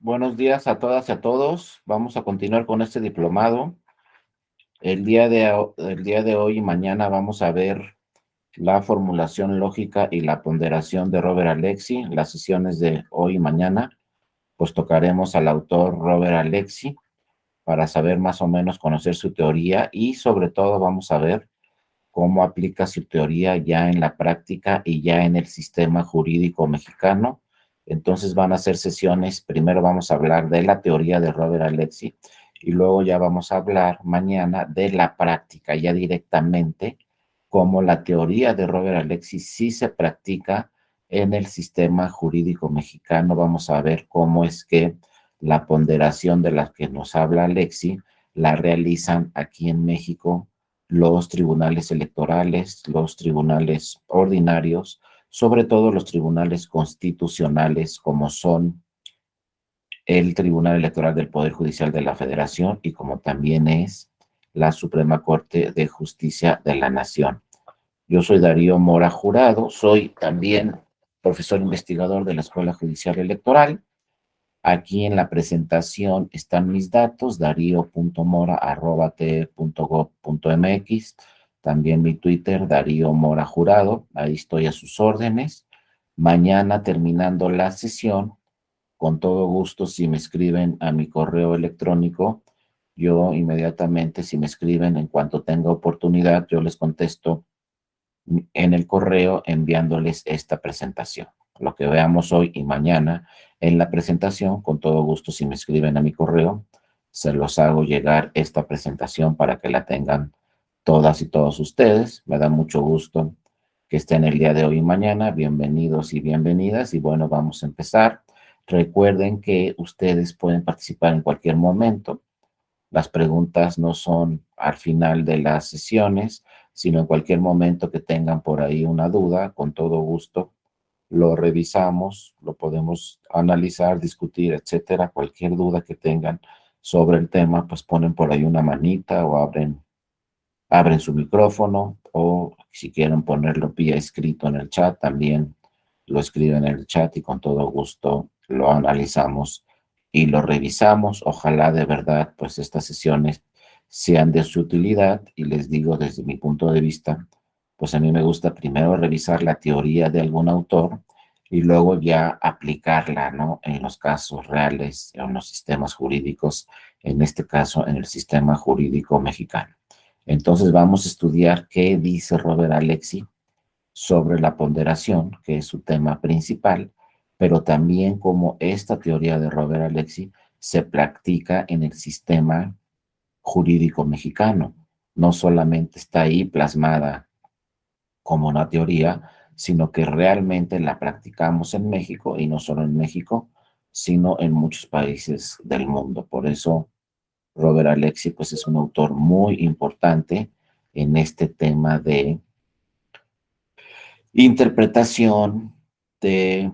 Buenos días a todas y a todos. Vamos a continuar con este diplomado. El día de hoy y mañana vamos a ver la formulación lógica y la ponderación de Robert Alexi. Las sesiones de hoy y mañana, pues tocaremos al autor Robert Alexi para saber más o menos conocer su teoría y sobre todo vamos a ver cómo aplica su teoría ya en la práctica y ya en el sistema jurídico mexicano. Entonces van a ser sesiones, primero vamos a hablar de la teoría de Robert Alexi y luego ya vamos a hablar mañana de la práctica, ya directamente cómo la teoría de Robert Alexi sí se practica en el sistema jurídico mexicano. Vamos a ver cómo es que la ponderación de la que nos habla Alexi la realizan aquí en México los tribunales electorales, los tribunales ordinarios, sobre todo los tribunales constitucionales como son el Tribunal Electoral del Poder Judicial de la Federación y como también es la Suprema Corte de Justicia de la Nación. Yo soy Darío Mora Jurado, soy también profesor investigador de la Escuela Judicial Electoral. Aquí en la presentación están mis datos, dario.mora@te.gov.mx, también mi Twitter, Darío Mora Jurado, ahí estoy a sus órdenes. Mañana terminando la sesión, con todo gusto, si me escriben a mi correo electrónico, yo inmediatamente, si me escriben en cuanto tenga oportunidad, yo les contesto en el correo enviándoles esta presentación. Lo que veamos hoy y mañana en la presentación, con todo gusto, si me escriben a mi correo, se los hago llegar esta presentación para que la tengan todas y todos ustedes. Me da mucho gusto que estén el día de hoy y mañana. Bienvenidos y bienvenidas. Y bueno, vamos a empezar. Recuerden que ustedes pueden participar en cualquier momento. Las preguntas no son al final de las sesiones, sino en cualquier momento que tengan por ahí una duda, con todo gusto lo revisamos, lo podemos analizar, discutir, etcétera. Cualquier duda que tengan sobre el tema, pues ponen por ahí una manita o abren su micrófono o si quieren ponerlo vía escrito en el chat, también lo escriben en el chat y con todo gusto lo analizamos y lo revisamos. Ojalá de verdad pues estas sesiones sean de su utilidad y les digo desde mi punto de vista, pues a mí me gusta primero revisar la teoría de algún autor y luego ya aplicarla, ¿no? En los casos reales, en los sistemas jurídicos, en este caso en el sistema jurídico mexicano. Entonces vamos a estudiar qué dice Robert Alexi sobre la ponderación, que es su tema principal, pero también cómo esta teoría de Robert Alexi se practica en el sistema jurídico mexicano. No solamente está ahí plasmada como una teoría, sino que realmente la practicamos en México y no solo en México, sino en muchos países del mundo. Por eso Robert Alexi pues es un autor muy importante en este tema de interpretación, de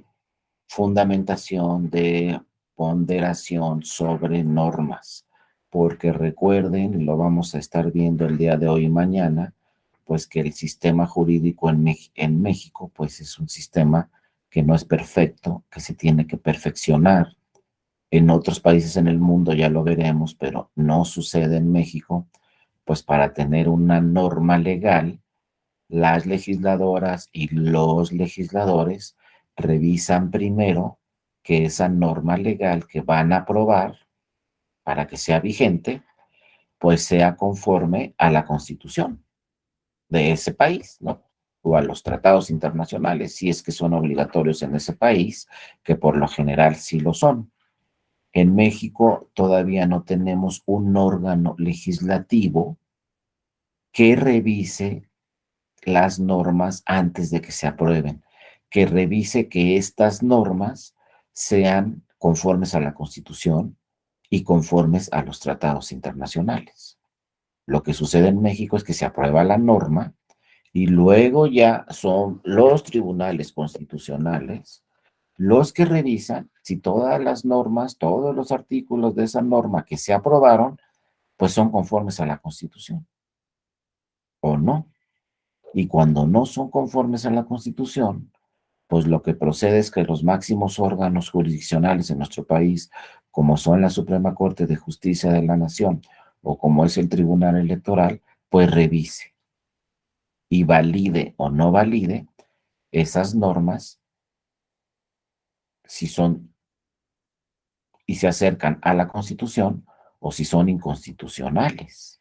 fundamentación, de ponderación sobre normas, porque recuerden, lo vamos a estar viendo el día de hoy y mañana, pues que el sistema jurídico en México pues es un sistema que no es perfecto, que se tiene que perfeccionar. En otros países en el mundo ya lo veremos, pero no sucede en México, pues para tener una norma legal, las legisladoras y los legisladores revisan primero que esa norma legal que van a aprobar para que sea vigente, pues sea conforme a la Constitución de ese país, ¿no? O a los tratados internacionales, si es que son obligatorios en ese país, que por lo general sí lo son. En México todavía no tenemos un órgano legislativo que revise las normas antes de que se aprueben, que revise que estas normas sean conformes a la Constitución y conformes a los tratados internacionales. Lo que sucede en México es que se aprueba la norma y luego ya son los tribunales constitucionales los que revisan si todas las normas, todos los artículos de esa norma que se aprobaron, pues son conformes a la Constitución o no. Y cuando no son conformes a la Constitución, Pues lo que procede es que los máximos órganos jurisdiccionales en nuestro país, como son la Suprema Corte de Justicia de la Nación o como es el Tribunal Electoral, pues revise y valide o no valide esas normas si son y se acercan a la Constitución o si son inconstitucionales.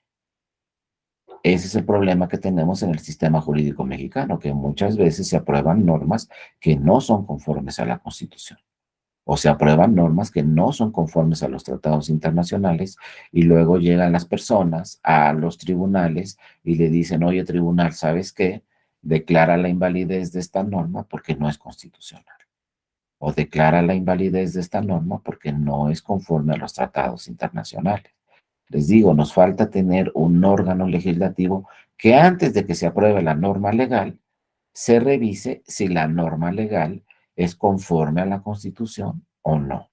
Ese es el problema que tenemos en el sistema jurídico mexicano, que muchas veces se aprueban normas que no son conformes a la Constitución o se aprueban normas que no son conformes a los tratados internacionales y luego llegan las personas a los tribunales y le dicen, oye, tribunal, ¿sabes qué? Declara la invalidez de esta norma porque no es constitucional o declara la invalidez de esta norma porque no es conforme a los tratados internacionales. Les digo, nos falta tener un órgano legislativo que antes de que se apruebe la norma legal, se revise si la norma legal es conforme a la Constitución o no.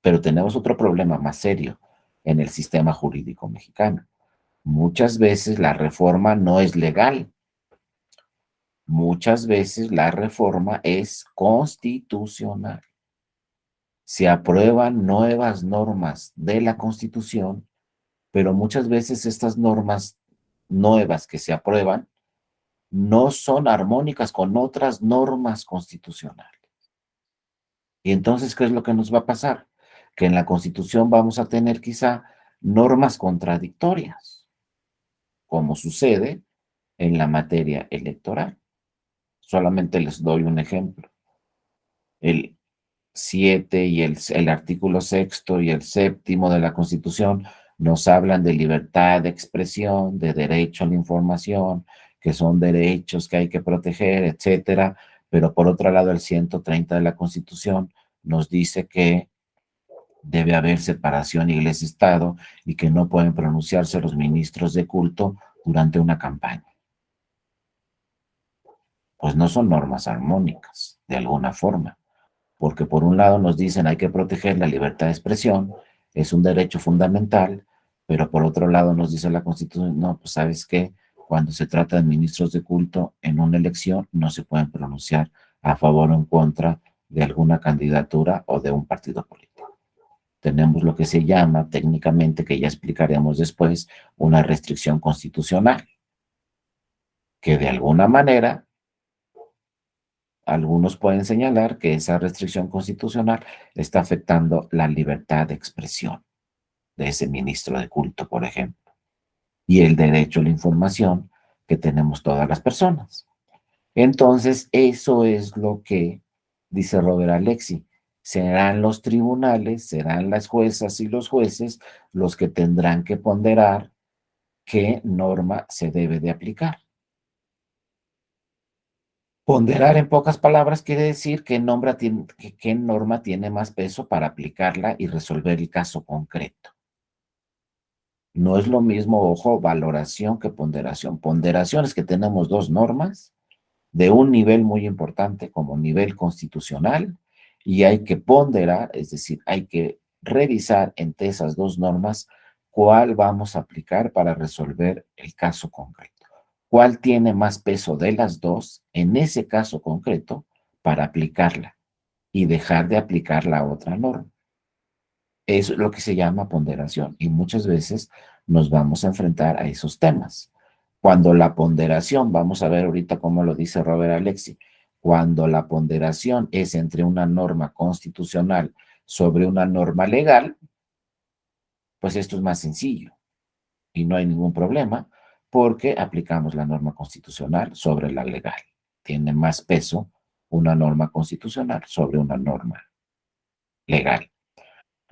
Pero tenemos otro problema más serio en el sistema jurídico mexicano. Muchas veces la reforma no es legal. Muchas veces la reforma es constitucional. Se aprueban nuevas normas de la Constitución, pero muchas veces estas normas nuevas que se aprueban no son armónicas con otras normas constitucionales. Y entonces, ¿qué es lo que nos va a pasar? Que en la Constitución vamos a tener quizá normas contradictorias, como sucede en la materia electoral. Solamente les doy un ejemplo. El 7 y el artículo sexto y el séptimo de la Constitución nos hablan de libertad de expresión, de derecho a la información, que son derechos que hay que proteger, etcétera. Pero por otro lado, el 130 de la Constitución nos dice que debe haber separación iglesia-estado y que no pueden pronunciarse los ministros de culto durante una campaña. Pues no son normas armónicas, de alguna forma, porque por un lado nos dicen hay que proteger la libertad de expresión, es un derecho fundamental, pero por otro lado nos dice la Constitución, no, pues sabes qué, cuando se trata de ministros de culto en una elección no se pueden pronunciar a favor o en contra de alguna candidatura o de un partido político. Tenemos lo que se llama técnicamente, que ya explicaremos después, una restricción constitucional, que de alguna manera algunos pueden señalar que esa restricción constitucional está afectando la libertad de expresión de ese ministro de culto, por ejemplo, y el derecho a la información que tenemos todas las personas. Entonces, eso es lo que dice Robert Alexi. Serán los tribunales, serán las juezas y los jueces los que tendrán que ponderar qué norma se debe de aplicar. Ponderar, en pocas palabras, quiere decir qué norma tiene más peso para aplicarla y resolver el caso concreto. No es lo mismo, ojo, valoración que ponderación. Ponderación es que tenemos dos normas de un nivel muy importante como nivel constitucional y hay que ponderar, es decir, hay que revisar entre esas dos normas cuál vamos a aplicar para resolver el caso concreto. ¿Cuál tiene más peso de las dos en ese caso concreto para aplicarla y dejar de aplicar la otra norma? Eso es lo que se llama ponderación y muchas veces nos vamos a enfrentar a esos temas. Cuando la ponderación, vamos a ver ahorita cómo lo dice Robert Alexi, cuando la ponderación es entre una norma constitucional sobre una norma legal, pues esto es más sencillo y no hay ningún problema porque aplicamos la norma constitucional sobre la legal. Tiene más peso una norma constitucional sobre una norma legal.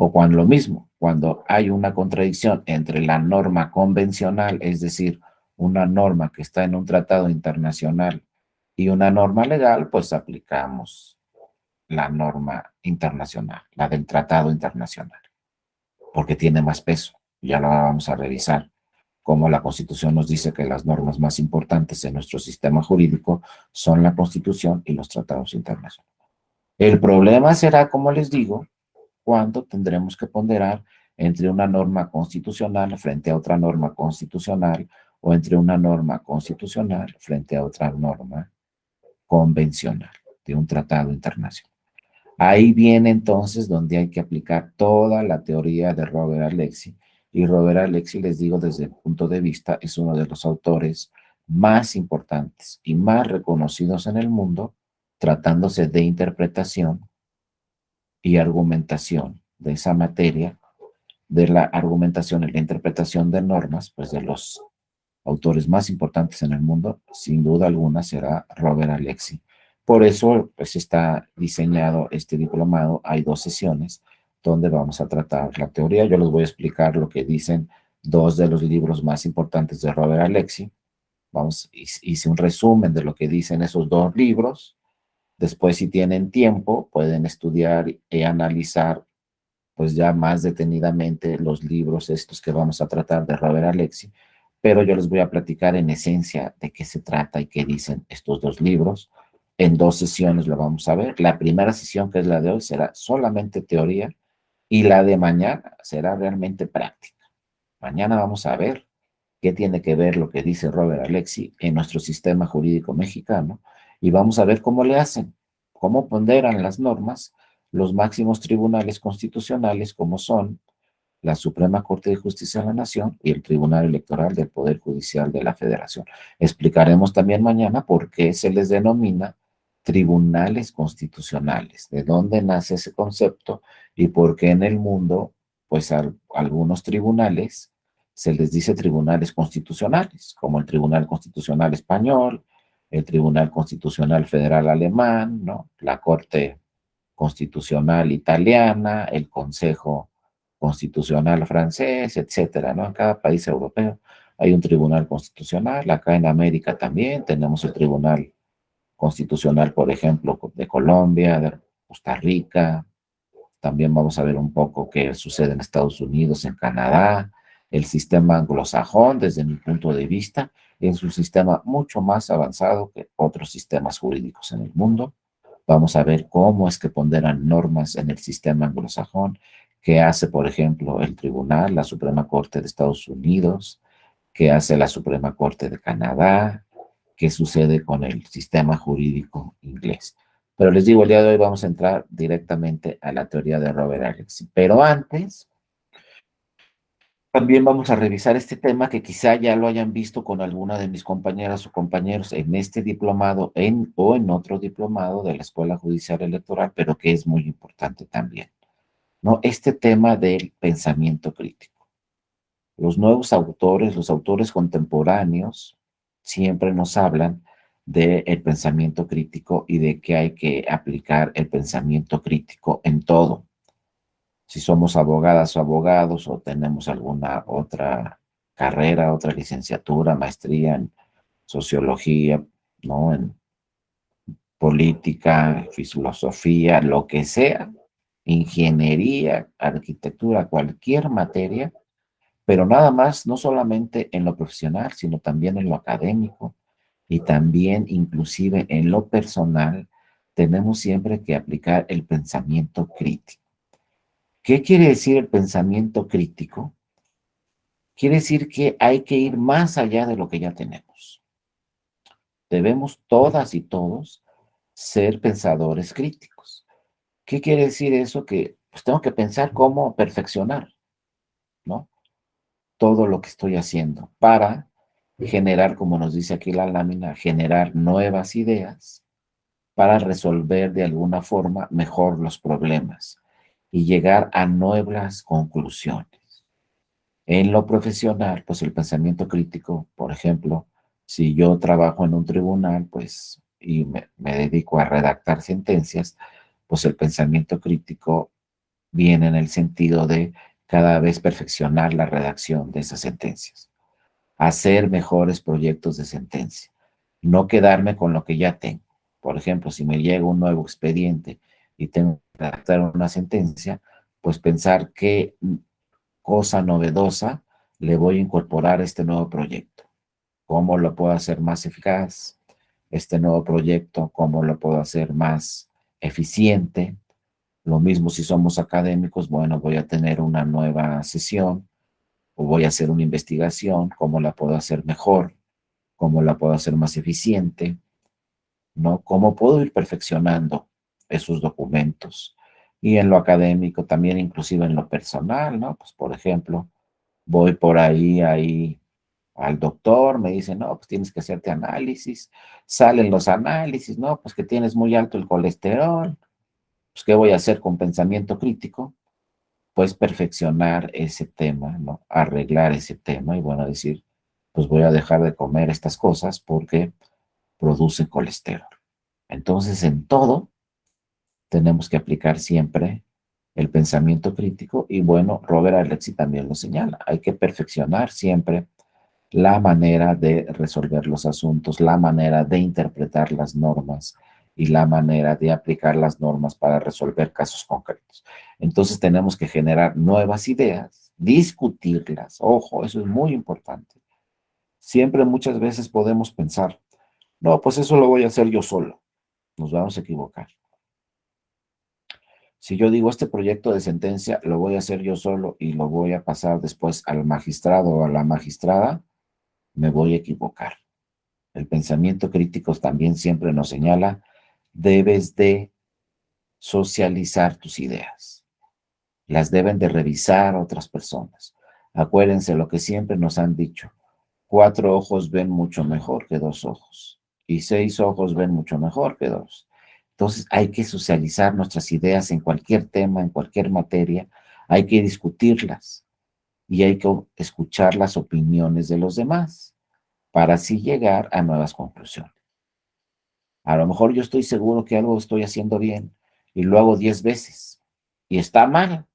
O cuando lo mismo, cuando hay una contradicción entre la norma convencional, es decir, una norma que está en un tratado internacional y una norma legal, pues aplicamos la norma internacional, la del tratado internacional, porque tiene más peso. Ya lo vamos a revisar, como la Constitución nos dice que las normas más importantes en nuestro sistema jurídico son la Constitución y los tratados internacionales. El problema será, como les digo, cuando tendremos que ponderar entre una norma constitucional frente a otra norma constitucional o entre una norma constitucional frente a otra norma convencional. de un tratado internacional. Ahí viene entonces donde hay que aplicar toda la teoría de Robert Alexy. Y Robert Alexy, les digo desde el punto de vista, es uno de los autores más importantes y más reconocidos en el mundo, tratándose de interpretación y argumentación de esa materia, de la argumentación y la interpretación de normas, pues de los autores más importantes en el mundo, sin duda alguna será Robert Alexy. Por eso, pues está diseñado este diplomado. Hay 2 sesiones donde vamos a tratar la teoría. Yo les voy a explicar lo que dicen 2 de los libros más importantes de Robert Alexy. Hice un resumen de lo que dicen esos 2 libros. Después, si tienen tiempo, pueden estudiar y analizar pues ya más detenidamente los libros estos que vamos a tratar de Robert Alexy, pero yo les voy a platicar en esencia de qué se trata y qué dicen estos 2 libros. En 2 sesiones lo vamos a ver. La primera sesión, que es la de hoy, será solamente teoría y la de mañana será realmente práctica. Mañana vamos a ver qué tiene que ver lo que dice Robert Alexy en nuestro sistema jurídico mexicano y vamos a ver cómo le hacen, cómo ponderan las normas los máximos tribunales constitucionales como son la Suprema Corte de Justicia de la Nación y el Tribunal Electoral del Poder Judicial de la Federación. Explicaremos también mañana por qué se les denomina tribunales constitucionales, de dónde nace ese concepto y por qué en el mundo, pues algunos tribunales se les dice tribunales constitucionales, como el Tribunal Constitucional Español, el Tribunal Constitucional Federal Alemán, ¿no? La Corte Constitucional Italiana, el Consejo Constitucional francés, etcétera, ¿no? En cada país europeo hay un tribunal constitucional. Acá en América también tenemos el Tribunal Constitucional, por ejemplo, de Colombia, de Costa Rica. También vamos a ver un poco qué sucede en Estados Unidos, en Canadá. El sistema anglosajón, desde mi punto de vista, es un sistema mucho más avanzado que otros sistemas jurídicos en el mundo. Vamos a ver cómo es que ponderan normas en el sistema anglosajón, qué hace, por ejemplo, el tribunal, la Suprema Corte de Estados Unidos, qué hace la Suprema Corte de Canadá, qué sucede con el sistema jurídico inglés. Pero les digo, el día de hoy vamos a entrar directamente a la teoría de Robert Alexy. Pero antes, también vamos a revisar este tema que quizá ya lo hayan visto con alguna de mis compañeras o compañeros en este diplomado o en otro diplomado de la Escuela Judicial Electoral, pero que es muy importante también, ¿no? Este tema del pensamiento crítico. Los nuevos autores, los autores contemporáneos, siempre nos hablan del pensamiento crítico y de que hay que aplicar el pensamiento crítico en todo. Si somos abogadas o abogados o tenemos alguna otra carrera, otra licenciatura, maestría en sociología, ¿no? En política, filosofía, lo que sea, ingeniería, arquitectura, cualquier materia, pero nada más, no solamente en lo profesional, sino también en lo académico y también inclusive en lo personal, tenemos siempre que aplicar el pensamiento crítico. ¿Qué quiere decir el pensamiento crítico? Quiere decir que hay que ir más allá de lo que ya tenemos. Debemos todas y todos ser pensadores críticos. ¿Qué quiere decir eso? Que pues tengo que pensar cómo perfeccionar, ¿no? Todo lo que estoy haciendo para generar, como nos dice aquí la lámina, generar nuevas ideas para resolver de alguna forma mejor los problemas y llegar a nuevas conclusiones. En lo profesional, pues el pensamiento crítico, por ejemplo, si yo trabajo en un tribunal, pues, y me dedico a redactar sentencias, pues el pensamiento crítico viene en el sentido de cada vez perfeccionar la redacción de esas sentencias, hacer mejores proyectos de sentencia, no quedarme con lo que ya tengo. Por ejemplo, si me llega un nuevo expediente y tengo que redactar una sentencia, pues pensar qué cosa novedosa le voy a incorporar a este nuevo proyecto, cómo lo puedo hacer más eficaz, este nuevo proyecto, cómo lo puedo hacer más eficiente. Lo mismo si somos académicos, bueno, voy a tener una nueva sesión o voy a hacer una investigación, cómo la puedo hacer mejor, cómo la puedo hacer más eficiente. ¿no? ¿Cómo puedo ir perfeccionando esos documentos? Y en lo académico, también inclusive en lo personal, ¿no? Pues, por ejemplo, voy por ahí al doctor, me dice, no, pues tienes que hacerte análisis, salen los análisis, no, pues que tienes muy alto el colesterol, pues ¿qué voy a hacer con pensamiento crítico? Pues perfeccionar ese tema, ¿no? Arreglar ese tema y bueno, decir, pues voy a dejar de comer estas cosas porque producen colesterol. Entonces, en todo tenemos que aplicar siempre el pensamiento crítico y bueno, Robert Alexi también lo señala, hay que perfeccionar siempre la manera de resolver los asuntos, la manera de interpretar las normas y la manera de aplicar las normas para resolver casos concretos. Entonces tenemos que generar nuevas ideas, discutirlas. Ojo, eso es muy importante. Siempre muchas veces podemos pensar, no, pues eso lo voy a hacer yo solo. Nos vamos a equivocar. Si yo digo este proyecto de sentencia lo voy a hacer yo solo y lo voy a pasar después al magistrado o a la magistrada, me voy a equivocar. El pensamiento crítico también siempre nos señala, debes de socializar tus ideas. Las deben de revisar otras personas. Acuérdense lo que siempre nos han dicho. 4 ojos ven mucho mejor que 2 ojos. Y 6 ojos ven mucho mejor que dos. Entonces hay que socializar nuestras ideas en cualquier tema, en cualquier materia. Hay que discutirlas y hay que escuchar las opiniones de los demás para así llegar a nuevas conclusiones. A lo mejor yo estoy seguro que algo estoy haciendo bien y lo hago 10 veces y está mal,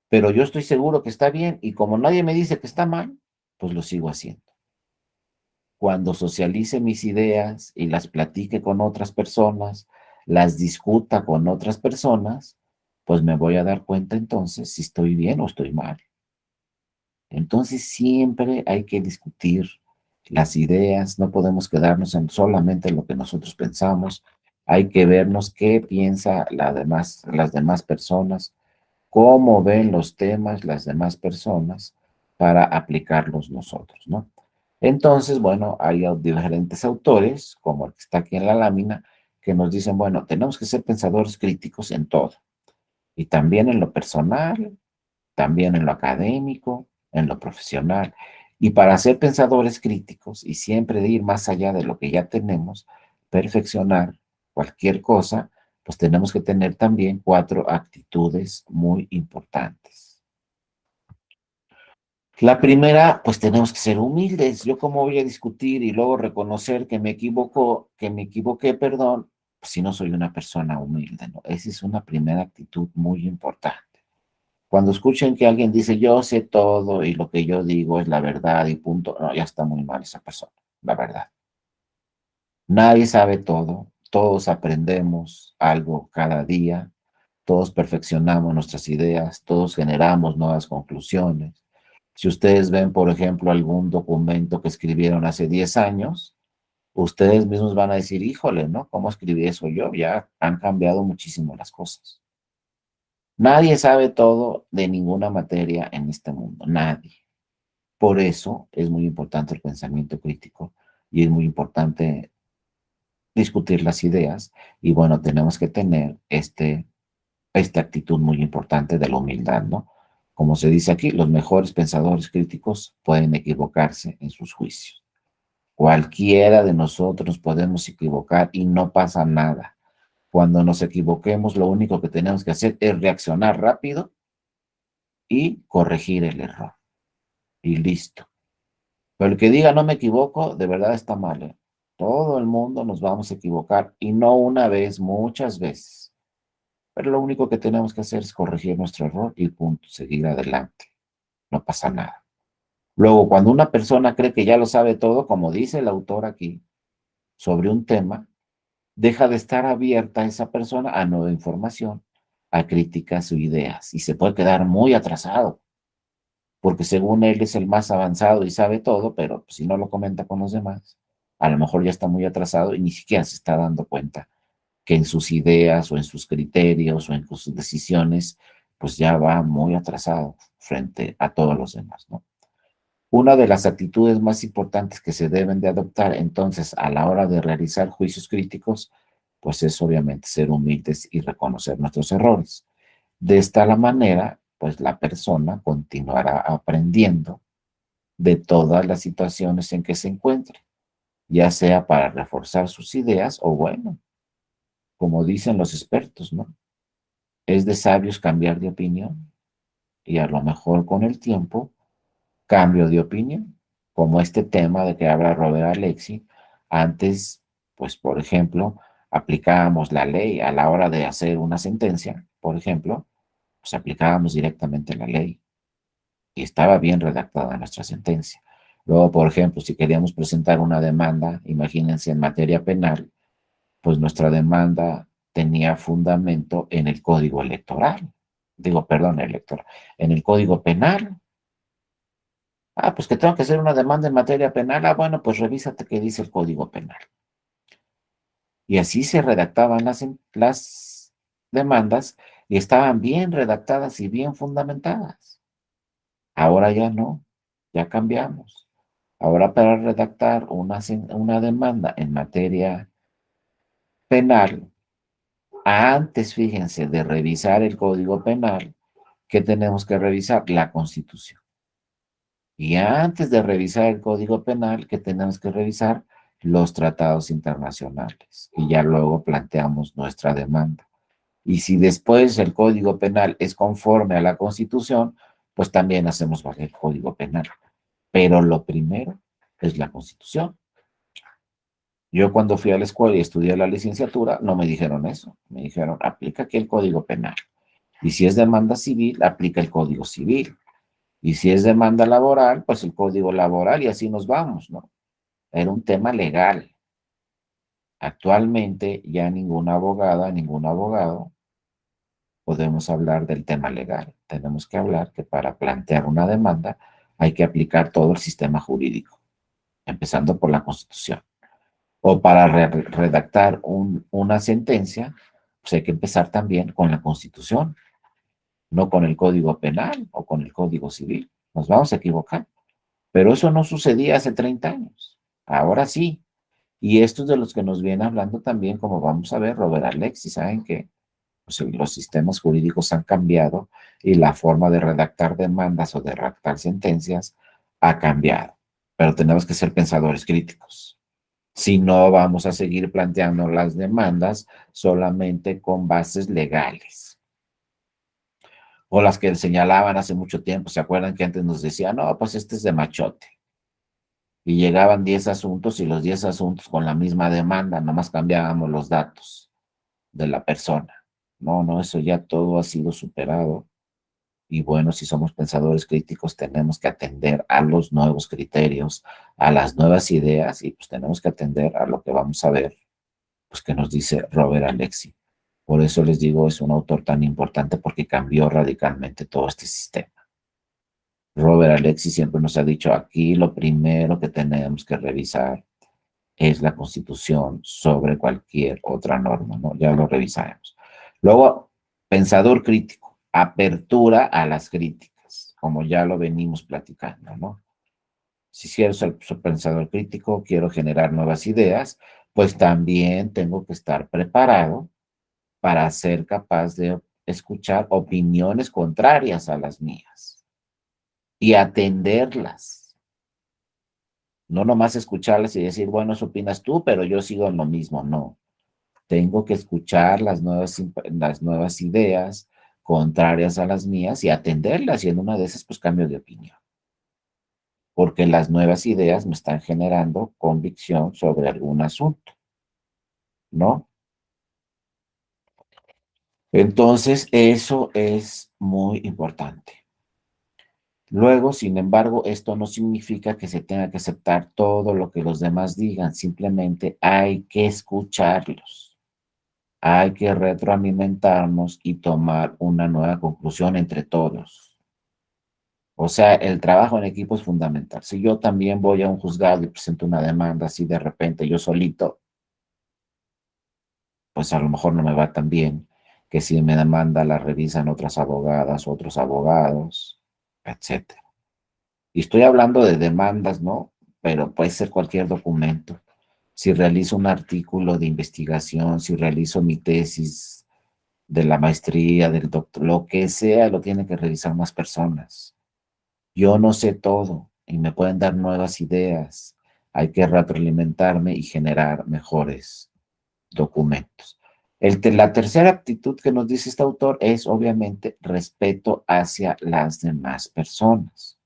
pero yo estoy seguro que está bien y como nadie me dice que está mal, pues lo sigo haciendo. Cuando socialice mis ideas y las platique con otras personas, las discuta con otras personas, pues me voy a dar cuenta entonces si estoy bien o estoy mal. Entonces siempre hay que discutir las ideas, no podemos quedarnos en solamente lo que nosotros pensamos, hay que vernos qué piensa las demás personas, cómo ven los temas las demás personas para aplicarlos nosotros, ¿no? Entonces, bueno, hay diferentes autores, como el que está aquí en la lámina, que nos dicen, bueno, tenemos que ser pensadores críticos en todo, y también en lo personal, también en lo académico, en lo profesional. Y para ser pensadores críticos y siempre de ir más allá de lo que ya tenemos, perfeccionar cualquier cosa, pues tenemos que tener también 4 actitudes muy importantes. La primera, pues tenemos que ser humildes. Yo cómo voy a discutir y luego reconocer que me equivoqué, perdón, pues si no soy una persona humilde, ¿no? Esa es una primera actitud muy importante. Cuando escuchen que alguien dice, yo sé todo y lo que yo digo es la verdad y punto, no, ya está muy mal esa persona, la verdad. Nadie sabe todo, todos aprendemos algo cada día, todos perfeccionamos nuestras ideas, todos generamos nuevas conclusiones. Si ustedes ven, por ejemplo, algún documento que escribieron hace 10 años, ustedes mismos van a decir, híjole, ¿no? ¿Cómo escribí eso yo? Ya han cambiado muchísimo las cosas. Nadie sabe todo de ninguna materia en este mundo, nadie. Por eso es muy importante el pensamiento crítico y es muy importante discutir las ideas y bueno, tenemos que tener esta actitud muy importante de la humildad, ¿no? Como se dice aquí, los mejores pensadores críticos pueden equivocarse en sus juicios. Cualquiera de nosotros nos podemos equivocar y no pasa nada. Cuando nos equivoquemos, lo único que tenemos que hacer es reaccionar rápido y corregir el error. Y listo. Pero el que diga no me equivoco, de verdad está mal, ¿eh? Todo el mundo nos vamos a equivocar y no una vez, muchas veces. Pero lo único que tenemos que hacer es corregir nuestro error y punto, seguir adelante. No pasa nada. Luego, cuando una persona cree que ya lo sabe todo, como dice el autor aquí, sobre un tema, deja de estar abierta esa persona a nueva información, a críticas o ideas y se puede quedar muy atrasado, porque según él es el más avanzado y sabe todo, pero si no lo comenta con los demás, a lo mejor ya está muy atrasado y ni siquiera se está dando cuenta que en sus ideas o en sus criterios o en sus decisiones, pues ya va muy atrasado frente a todos los demás, ¿no? Una de las actitudes más importantes que se deben de adoptar entonces a la hora de realizar juicios críticos, pues es obviamente ser humildes y reconocer nuestros errores. De esta la manera, pues la persona continuará aprendiendo de todas las situaciones en que se encuentre, ya sea para reforzar sus ideas o bueno, como dicen los expertos, ¿no? Es de sabios cambiar de opinión y a lo mejor con el tiempo cambio de opinión, como este tema de que habla Robert Alexi. Antes, pues por ejemplo, aplicábamos la ley a la hora de hacer una sentencia, por ejemplo, pues aplicábamos directamente la ley y estaba bien redactada nuestra sentencia. Luego, por ejemplo, si queríamos presentar una demanda, imagínense en materia penal, pues nuestra demanda tenía fundamento en el código electoral. Digo, perdón, electoral. En el código penal. Ah, pues que tengo que hacer una demanda en materia penal. Ah, bueno, pues revísate qué dice el código penal. Y así se redactaban las demandas y estaban bien redactadas y bien fundamentadas. Ahora ya no, ya cambiamos. Ahora para redactar una demanda en materia penal, antes, fíjense, de revisar el Código Penal, ¿qué tenemos que revisar? La Constitución. Y antes de revisar el Código Penal, ¿qué tenemos que revisar? Los tratados internacionales. Y ya luego planteamos nuestra demanda. Y si después el Código Penal es conforme a la Constitución, pues también hacemos valer el Código Penal. Pero lo primero es la Constitución. Yo cuando fui a la escuela y estudié la licenciatura, no me dijeron eso. Me dijeron, aplica aquí el Código Penal. Y si es demanda civil, aplica el Código Civil. Y si es demanda laboral, pues el Código Laboral y así nos vamos, ¿no? Era un tema legal. Actualmente ya ninguna abogada, ningún abogado podemos hablar del tema legal. Tenemos que hablar que para plantear una demanda hay que aplicar todo el sistema jurídico, empezando por la Constitución. O para redactar una sentencia, pues hay que empezar también con la Constitución, no con el Código Penal o con el Código Civil. Nos vamos a equivocar. Pero eso no sucedía hace 30 años. Ahora sí. Y estos de los que nos viene hablando también, como vamos a ver, Robert Alexis, ¿saben qué? Pues los sistemas jurídicos han cambiado y la forma de redactar demandas o de redactar sentencias ha cambiado. Pero tenemos que ser pensadores críticos. Si no, vamos a seguir planteando las demandas solamente con bases legales. O las que señalaban hace mucho tiempo, ¿se acuerdan que antes nos decían, no, pues este es de machote? Y llegaban 10 asuntos y los 10 asuntos con la misma demanda, nomás cambiábamos los datos de la persona. No, no, eso ya todo ha sido superado. Y bueno, si somos pensadores críticos, tenemos que atender a los nuevos criterios, a las nuevas ideas y pues tenemos que atender a lo que vamos a ver, pues que nos dice Robert Alexi. Por eso les digo, es un autor tan importante porque cambió radicalmente todo este sistema. Robert Alexi siempre nos ha dicho aquí lo primero que tenemos que revisar es la Constitución sobre cualquier otra norma, ¿no? Ya lo revisaremos. Luego, pensador crítico, apertura a las críticas, como ya lo venimos platicando, ¿no? Si quiero ser pensador crítico, quiero generar nuevas ideas, pues también tengo que estar preparado para ser capaz de escuchar opiniones contrarias a las mías y atenderlas. No nomás escucharlas y decir, bueno, eso opinas tú, pero yo sigo en lo mismo. No. Tengo que escuchar las nuevas ideas contrarias a las mías y atenderlas. Y en una de esas, pues cambio de opinión. Porque las nuevas ideas me están generando convicción sobre algún asunto, ¿no? Entonces, eso es muy importante. Luego, sin embargo, esto no significa que se tenga que aceptar todo lo que los demás digan, simplemente hay que escucharlos, hay que retroalimentarnos y tomar una nueva conclusión entre todos. O sea, el trabajo en equipo es fundamental. Si yo también voy a un juzgado y presento una demanda así de repente yo solito, pues a lo mejor no me va tan bien que si me demanda la revisan otras abogadas, otros abogados, etcétera. Y estoy hablando de demandas, ¿no? Pero puede ser cualquier documento. Si realizo un artículo de investigación, si realizo mi tesis de la maestría, del doctor, lo que sea, lo tienen que revisar más personas. Yo no sé todo y me pueden dar nuevas ideas. Hay que retroalimentarme y generar mejores documentos. La tercera actitud que nos dice este autor es obviamente respeto hacia las demás personas.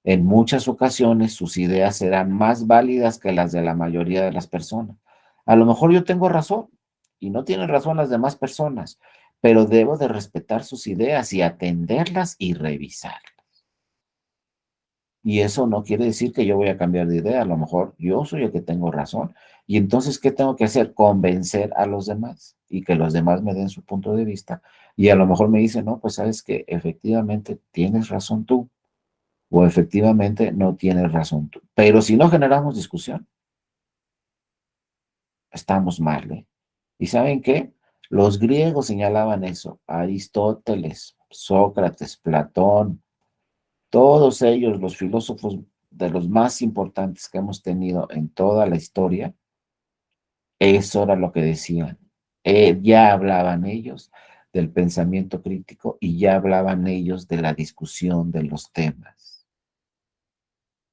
En muchas ocasiones sus ideas serán más válidas que las de la mayoría de las personas. A lo mejor yo tengo razón y no tienen razón las demás personas, pero debo de respetar sus ideas y atenderlas y revisar. Y eso no quiere decir que yo voy a cambiar de idea, a lo mejor yo soy el que tengo razón. Y entonces, ¿qué tengo que hacer? Convencer a los demás y que los demás me den su punto de vista. Y a lo mejor me dicen, no, pues sabes que efectivamente tienes razón tú o efectivamente no tienes razón tú. Pero si no generamos discusión, estamos mal, ¿eh? ¿Y saben qué? Los griegos señalaban eso, Aristóteles, Sócrates, Platón, todos ellos, los filósofos de los más importantes que hemos tenido en toda la historia, eso era lo que decían. Ya hablaban ellos del pensamiento crítico y ya hablaban ellos de la discusión de los temas.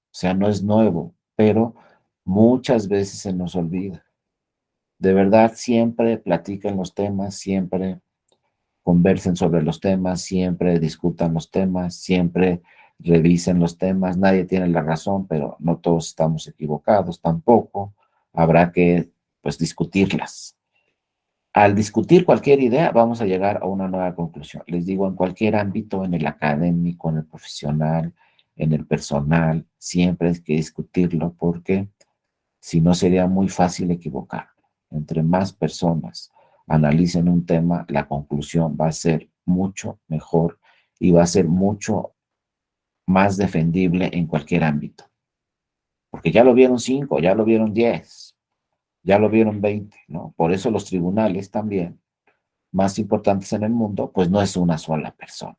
O sea, no es nuevo, pero muchas veces se nos olvida. De verdad, siempre platican los temas, siempre conversen sobre los temas, siempre discutan los temas, siempre revisen los temas. Nadie tiene la razón, pero no todos estamos equivocados tampoco. Habrá que, pues, discutirlas. Al discutir cualquier idea, vamos a llegar a una nueva conclusión. Les digo, en cualquier ámbito, en el académico, en el profesional, en el personal, siempre hay que discutirlo porque si no sería muy fácil equivocar. Entre más personas analicen un tema, la conclusión va a ser mucho mejor y va a ser mucho más defendible en cualquier ámbito. Porque ya lo vieron 5, ya lo vieron 10, ya lo vieron 20, ¿no? Por eso los tribunales también, más importantes en el mundo, pues no es una sola persona.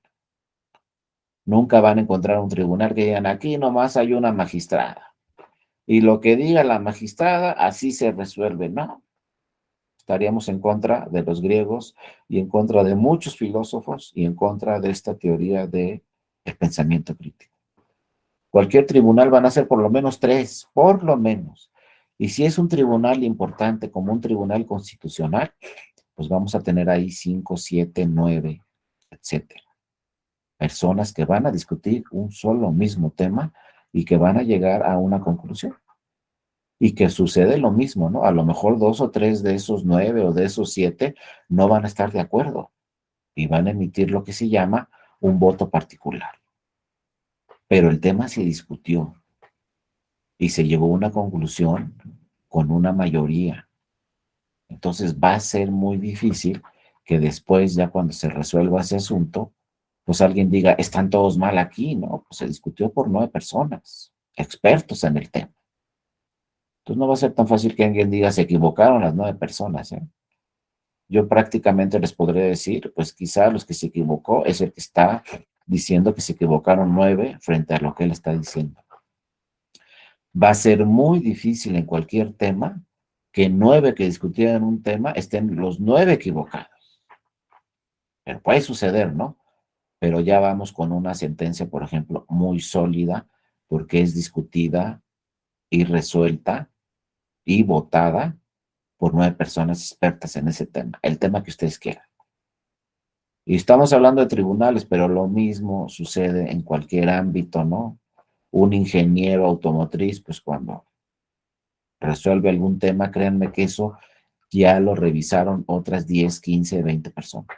Nunca van a encontrar un tribunal que digan, aquí nomás hay una magistrada. Y lo que diga la magistrada, así se resuelve. No, estaríamos en contra de los griegos y en contra de muchos filósofos y en contra de esta teoría de el pensamiento crítico. Cualquier tribunal van a ser por lo menos 3, por lo menos. Y si es un tribunal importante como un tribunal constitucional, pues vamos a tener ahí 5, 7, 9, etcétera. Personas que van a discutir un solo mismo tema y que van a llegar a una conclusión. Y que sucede lo mismo, ¿no? A lo mejor 2 o 3 de esos 9 o de esos 7 no van a estar de acuerdo y van a emitir lo que se llama un voto particular. Pero el tema se discutió y se llegó a una conclusión con una mayoría. Entonces va a ser muy difícil que después, ya cuando se resuelva ese asunto, pues alguien diga, están todos mal aquí, ¿no? Pues se discutió por 9 personas, expertos en el tema. Entonces no va a ser tan fácil que alguien diga, se equivocaron las 9 personas, ¿eh? Yo prácticamente les podré decir, pues quizá los que se equivocó es el que está diciendo que se equivocaron 9 frente a lo que él está diciendo. Va a ser muy difícil en cualquier tema que 9 que discutieran un tema estén los 9 equivocados. Pero puede suceder, ¿no? Pero ya vamos con una sentencia, por ejemplo, muy sólida, porque es discutida y resuelta y votada por 9 personas expertas en ese tema, el tema que ustedes quieran. Y estamos hablando de tribunales, pero lo mismo sucede en cualquier ámbito, ¿no? Un ingeniero automotriz, pues cuando resuelve algún tema, créanme que eso ya lo revisaron otras 10, 15, 20 personas.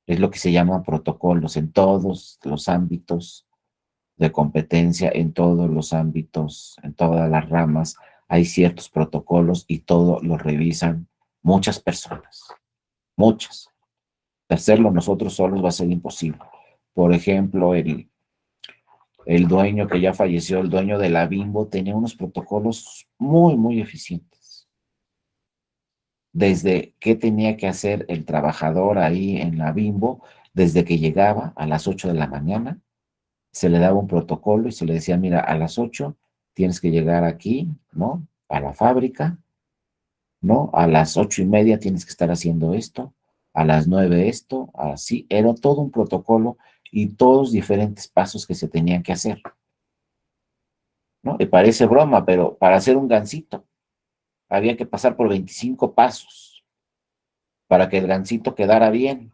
Es lo que se llama protocolos en todos los ámbitos de competencia, en todos los ámbitos, en todas las ramas. Hay ciertos protocolos y todo lo revisan muchas personas, muchas. Hacerlo nosotros solos va a ser imposible. Por ejemplo, el dueño que ya falleció, el dueño de la Bimbo, tenía unos protocolos muy, muy eficientes. Desde qué tenía que hacer el trabajador ahí en la Bimbo, desde que llegaba a las 8 de la mañana, se le daba un protocolo y se le decía, mira, a las 8 tienes que llegar aquí, ¿no? A la fábrica, ¿no? A las 8:30 tienes que estar haciendo esto, a las 9 esto, así, era todo un protocolo y todos diferentes pasos que se tenían que hacer, ¿no? Y parece broma, pero para hacer un gansito había que pasar por 25 pasos para que el gansito quedara bien.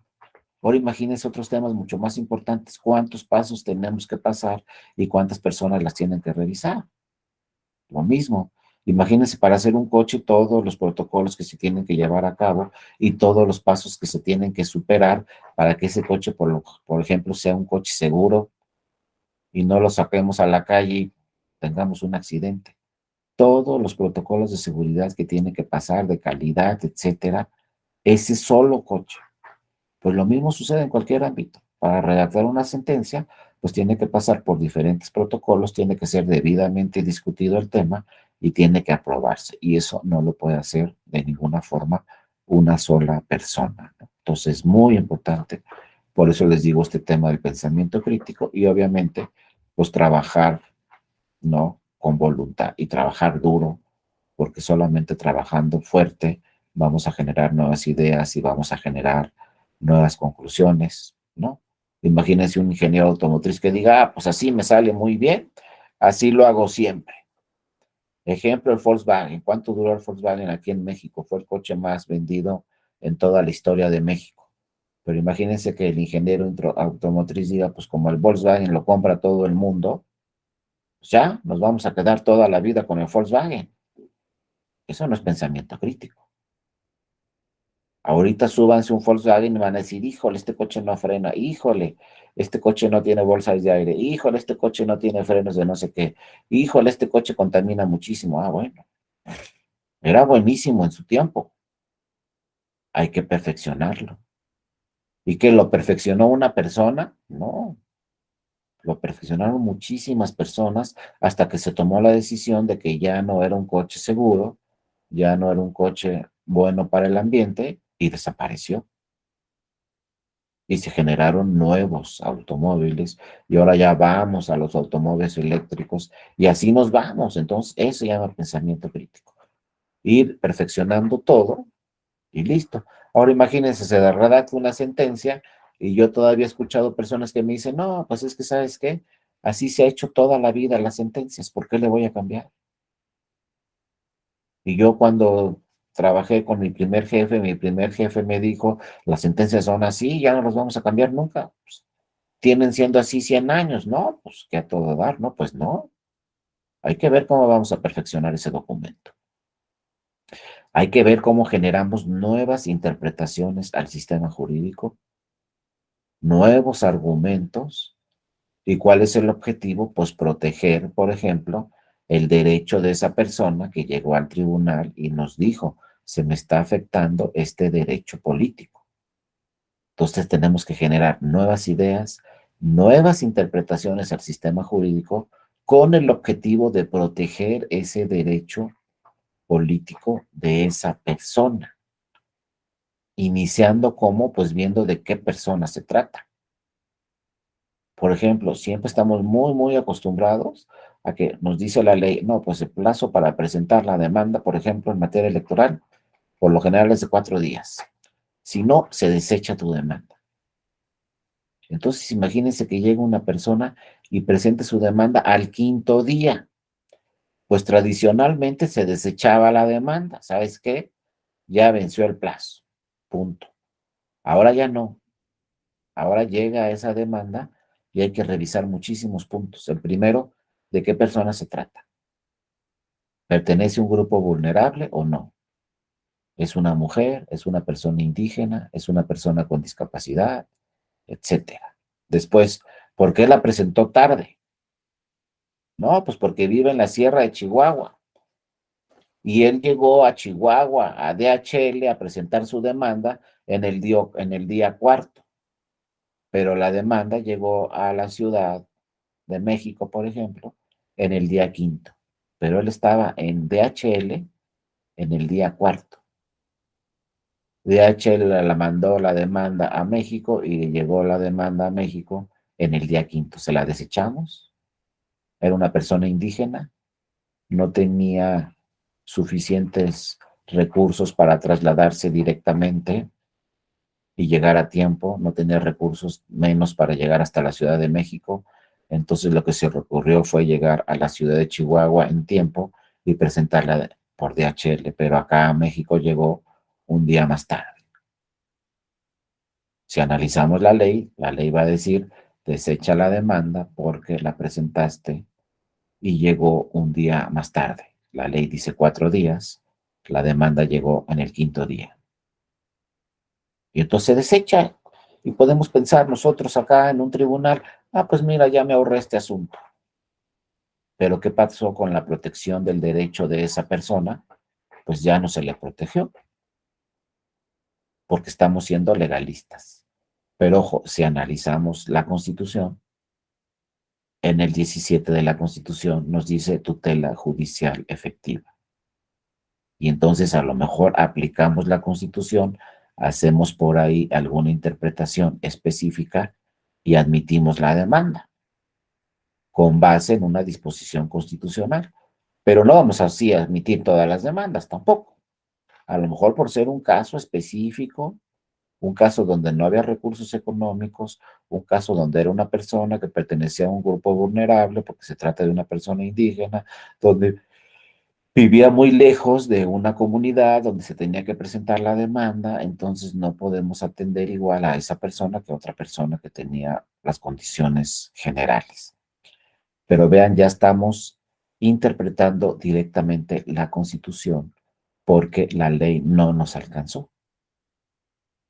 Ahora imagínense otros temas mucho más importantes, cuántos pasos tenemos que pasar y cuántas personas las tienen que revisar. Lo mismo. Imagínense para hacer un coche todos los protocolos que se tienen que llevar a cabo y todos los pasos que se tienen que superar para que ese coche, por ejemplo, sea un coche seguro y no lo saquemos a la calle y tengamos un accidente. Todos los protocolos de seguridad que tiene que pasar, de calidad, etcétera, ese solo coche. Pues lo mismo sucede en cualquier ámbito. Para redactar una sentencia, pues tiene que pasar por diferentes protocolos, tiene que ser debidamente discutido el tema y tiene que aprobarse. Y eso no lo puede hacer de ninguna forma una sola persona, ¿no? Entonces, muy importante. Por eso les digo este tema del pensamiento crítico y obviamente, pues trabajar, ¿no? Con voluntad y trabajar duro, porque solamente trabajando fuerte vamos a generar nuevas ideas y vamos a generar nuevas conclusiones, ¿no? Imagínense un ingeniero automotriz que diga, ah, pues así me sale muy bien, así lo hago siempre. Ejemplo, el Volkswagen. ¿Cuánto duró el Volkswagen aquí en México? Fue el coche más vendido en toda la historia de México. Pero imagínense que el ingeniero automotriz diga, pues como el Volkswagen lo compra todo el mundo, pues ya nos vamos a quedar toda la vida con el Volkswagen. Eso no es pensamiento crítico. Ahorita súbanse un Volkswagen y van a decir, híjole, este coche no frena, híjole, este coche no tiene bolsas de aire, híjole, este coche no tiene frenos de no sé qué, híjole, este coche contamina muchísimo. Ah, bueno, era buenísimo en su tiempo, hay que perfeccionarlo. ¿Y que lo perfeccionó una persona? No, lo perfeccionaron muchísimas personas hasta que se tomó la decisión de que ya no era un coche seguro, ya no era un coche bueno para el ambiente y desapareció. Y se generaron nuevos automóviles y ahora ya vamos a los automóviles eléctricos y así nos vamos. Entonces, eso se llama pensamiento crítico. Ir perfeccionando todo y listo. Ahora imagínense, se redacta una sentencia y yo todavía he escuchado personas que me dicen, no, pues es que, ¿sabes qué? Así se ha hecho toda la vida las sentencias, ¿por qué le voy a cambiar? Y yo cuando trabajé con mi primer jefe me dijo, las sentencias son así, ya no las vamos a cambiar nunca. Pues, tienen siendo así 100 años, ¿no? Pues que a todo dar, ¿no? Pues no. Hay que ver cómo vamos a perfeccionar ese documento. Hay que ver cómo generamos nuevas interpretaciones al sistema jurídico, nuevos argumentos y cuál es el objetivo, pues proteger, por ejemplo, el derecho de esa persona que llegó al tribunal y nos dijo, se me está afectando este derecho político. Entonces tenemos que generar nuevas ideas, nuevas interpretaciones al sistema jurídico con el objetivo de proteger ese derecho político de esa persona, iniciando como, pues viendo de qué persona se trata. Por ejemplo, siempre estamos muy acostumbrados a que nos dice la ley, no, pues el plazo para presentar la demanda, por ejemplo, en materia electoral, por lo general es de 4 días. Si no, se desecha tu demanda. Entonces, imagínense que llega una persona y presente su demanda al quinto día. Pues tradicionalmente se desechaba la demanda. ¿Sabes qué? Ya venció el plazo. Punto. Ahora ya no. Ahora llega esa demanda y hay que revisar muchísimos puntos. El primero, ¿de qué persona se trata? ¿Pertenece a un grupo vulnerable o no? ¿Es una mujer? ¿Es una persona indígena? ¿Es una persona con discapacidad? Etcétera. Después, ¿por qué la presentó tarde? No, pues porque vive en la sierra de Chihuahua. Y él llegó a Chihuahua, a DHL, a presentar su demanda en el día cuarto. Pero la demanda llegó a la Ciudad de México, por ejemplo, en el día quinto. Pero él estaba en DHL en el día cuarto. DHL la mandó la demanda a México y llegó la demanda a México en el día quinto. Se la desechamos. Era una persona indígena, no tenía suficientes recursos para trasladarse directamente y llegar a tiempo, no tenía recursos menos para llegar hasta la Ciudad de México. Entonces lo que se recurrió fue llegar a la ciudad de Chihuahua en tiempo y presentarla por DHL, pero acá a México llegó un día más tarde. Si analizamos la ley va a decir, desecha la demanda porque la presentaste y llegó un día más tarde. La ley dice 4 días, la demanda llegó en el quinto día. Y entonces se desecha y podemos pensar nosotros acá en un tribunal, pues mira, ya me ahorré este asunto. Pero ¿qué pasó con la protección del derecho de esa persona? Pues ya no se le protegió, porque estamos siendo legalistas. Pero ojo, si analizamos la Constitución, en el 17 de la Constitución nos dice tutela judicial efectiva. Y entonces a lo mejor aplicamos la Constitución, hacemos por ahí alguna interpretación específica y admitimos la demanda con base en una disposición constitucional. Pero no vamos así a admitir todas las demandas tampoco. A lo mejor por ser un caso específico, un caso donde no había recursos económicos, un caso donde era una persona que pertenecía a un grupo vulnerable, porque se trata de una persona indígena, donde vivía muy lejos de una comunidad donde se tenía que presentar la demanda, entonces no podemos atender igual a esa persona que a otra persona que tenía las condiciones generales. Pero vean, ya estamos interpretando directamente la Constitución porque la ley no nos alcanzó.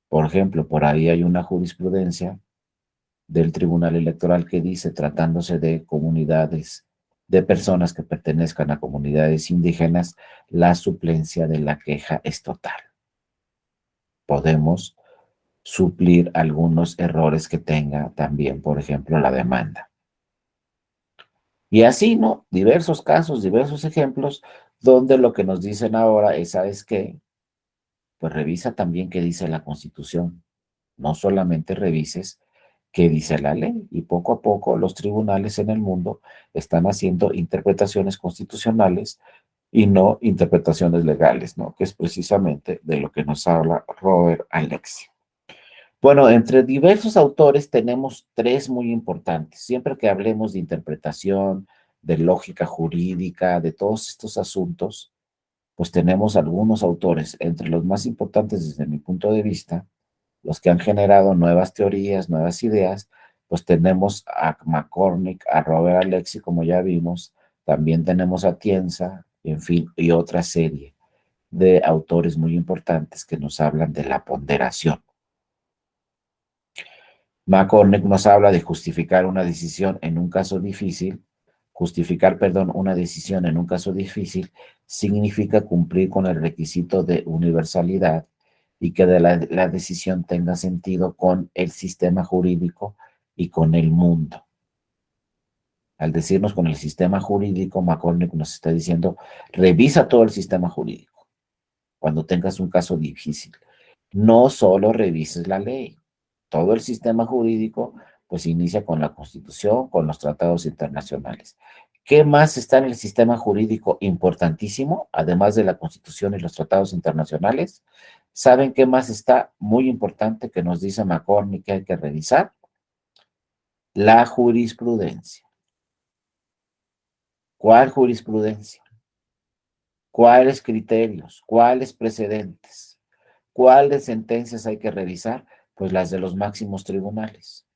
Por ejemplo, por ahí hay una jurisprudencia del Tribunal Electoral que dice, tratándose de comunidades, de personas que pertenezcan a comunidades indígenas, la suplencia de la queja es total. Podemos suplir algunos errores que tenga también, por ejemplo, la demanda. Y así, ¿no? Diversos casos, diversos ejemplos, donde lo que nos dicen ahora es, ¿sabes qué? Pues revisa también qué dice la Constitución. No solamente revises qué dice la ley. Y poco a poco los tribunales en el mundo están haciendo interpretaciones constitucionales y no interpretaciones legales, ¿no? Que es precisamente de lo que nos habla Robert Alexi. Bueno, entre diversos autores tenemos tres muy importantes. Siempre que hablemos de interpretación, de lógica jurídica, de todos estos asuntos, pues tenemos algunos autores, entre los más importantes desde mi punto de vista, los que han generado nuevas teorías, nuevas ideas, pues tenemos a McCormick, a Robert Alexi, como ya vimos, también tenemos a Tienza, en fin, y otra serie de autores muy importantes que nos hablan de la ponderación. McCormick nos habla de justificar una decisión en un caso difícil, una decisión en un caso difícil significa cumplir con el requisito de universalidad y que la decisión tenga sentido con el sistema jurídico y con el mundo. Al decirnos con el sistema jurídico, McCormick nos está diciendo, revisa todo el sistema jurídico cuando tengas un caso difícil. No solo revises la ley, todo el sistema jurídico pues inicia con la Constitución, con los tratados internacionales. ¿Qué más está en el sistema jurídico importantísimo, además de la Constitución y los tratados internacionales? ¿Saben qué más está muy importante que nos dice McCormick que hay que revisar? La jurisprudencia. ¿Cuál jurisprudencia? ¿Cuáles criterios? ¿Cuáles precedentes? ¿Cuáles sentencias hay que revisar? Pues las de los máximos tribunales.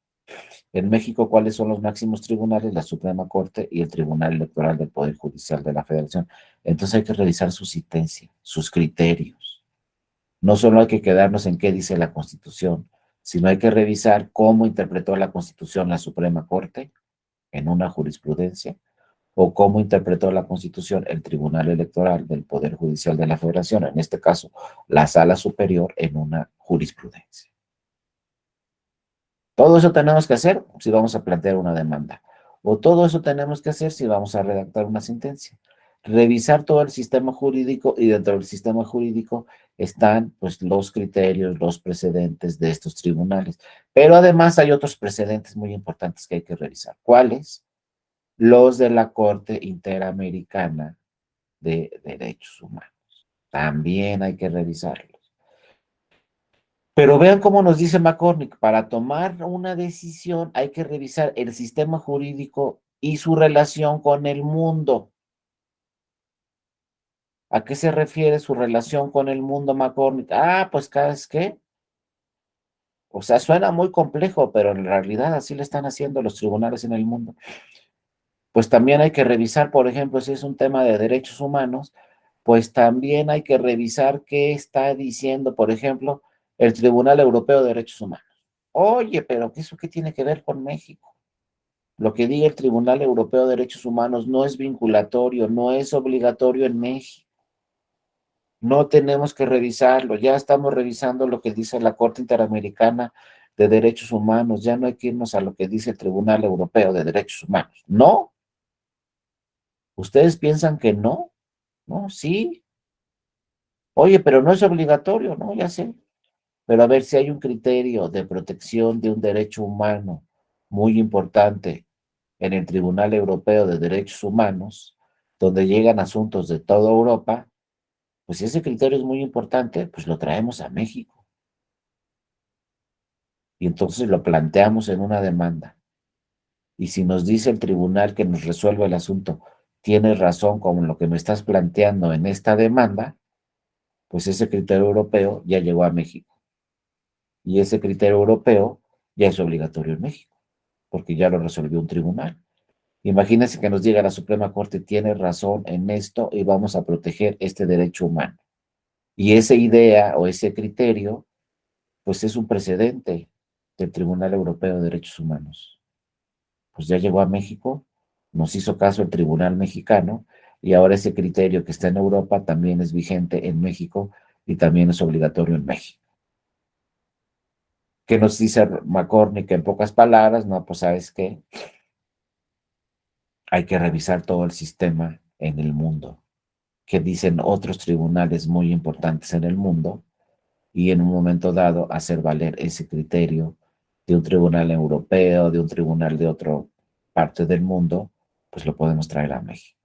En México, ¿cuáles son los máximos tribunales? La Suprema Corte y el Tribunal Electoral del Poder Judicial de la Federación. Entonces hay que revisar su sentencia, sus criterios. No solo hay que quedarnos en qué dice la Constitución, sino hay que revisar cómo interpretó la Constitución la Suprema Corte en una jurisprudencia o cómo interpretó la Constitución el Tribunal Electoral del Poder Judicial de la Federación, en este caso, la Sala Superior en una jurisprudencia. Todo eso tenemos que hacer si vamos a plantear una demanda. O todo eso tenemos que hacer si vamos a redactar una sentencia. revisar todo el sistema jurídico y dentro del sistema jurídico están pues los criterios, los precedentes de estos tribunales. Pero además hay otros precedentes muy importantes que hay que revisar. ¿Cuáles? Los de la Corte Interamericana de Derechos Humanos. También hay que revisarlos. Pero vean cómo nos dice McCormick, para tomar una decisión hay que revisar el sistema jurídico y su relación con el mundo. ¿A qué se refiere su relación con el mundo, McCormick? Ah, pues cada vez que, o sea, suena muy complejo, pero en realidad así le están haciendo los tribunales en el mundo. Pues también hay que revisar, por ejemplo, si es un tema de derechos humanos, pues también hay que revisar qué está diciendo, por ejemplo, el Tribunal Europeo de Derechos Humanos. Oye, pero ¿eso qué tiene que ver con México? Lo que diga el Tribunal Europeo de Derechos Humanos no es vinculatorio, no es obligatorio en México. No tenemos que revisarlo, ya estamos revisando lo que dice la Corte Interamericana de Derechos Humanos, ya no hay que irnos a lo que dice el Tribunal Europeo de Derechos Humanos. No, ustedes piensan que no, no, sí. Oye, pero no es obligatorio, no, ya sé. Pero a ver si hay un criterio de protección de un derecho humano muy importante en el Tribunal Europeo de Derechos Humanos, donde llegan asuntos de toda Europa, pues si ese criterio es muy importante, pues lo traemos a México. Y entonces lo planteamos en una demanda. Y si nos dice el tribunal que nos resuelve el asunto, tienes razón con lo que me estás planteando en esta demanda, pues ese criterio europeo ya llegó a México. Y ese criterio europeo ya es obligatorio en México, porque ya lo resolvió un tribunal. Imagínense que nos diga la Suprema Corte, tiene razón en esto y vamos a proteger este derecho humano. Y esa idea o ese criterio, pues es un precedente del Tribunal Europeo de Derechos Humanos. Pues ya llegó a México, nos hizo caso el Tribunal Mexicano y ahora ese criterio que está en Europa también es vigente en México y también es obligatorio en México. ¿Qué nos dice McCormick en pocas palabras? No, pues sabes qué, hay que revisar todo el sistema en el mundo, que dicen otros tribunales muy importantes en el mundo y en un momento dado hacer valer ese criterio de un tribunal europeo, de un tribunal de otra parte del mundo, pues lo podemos traer a México.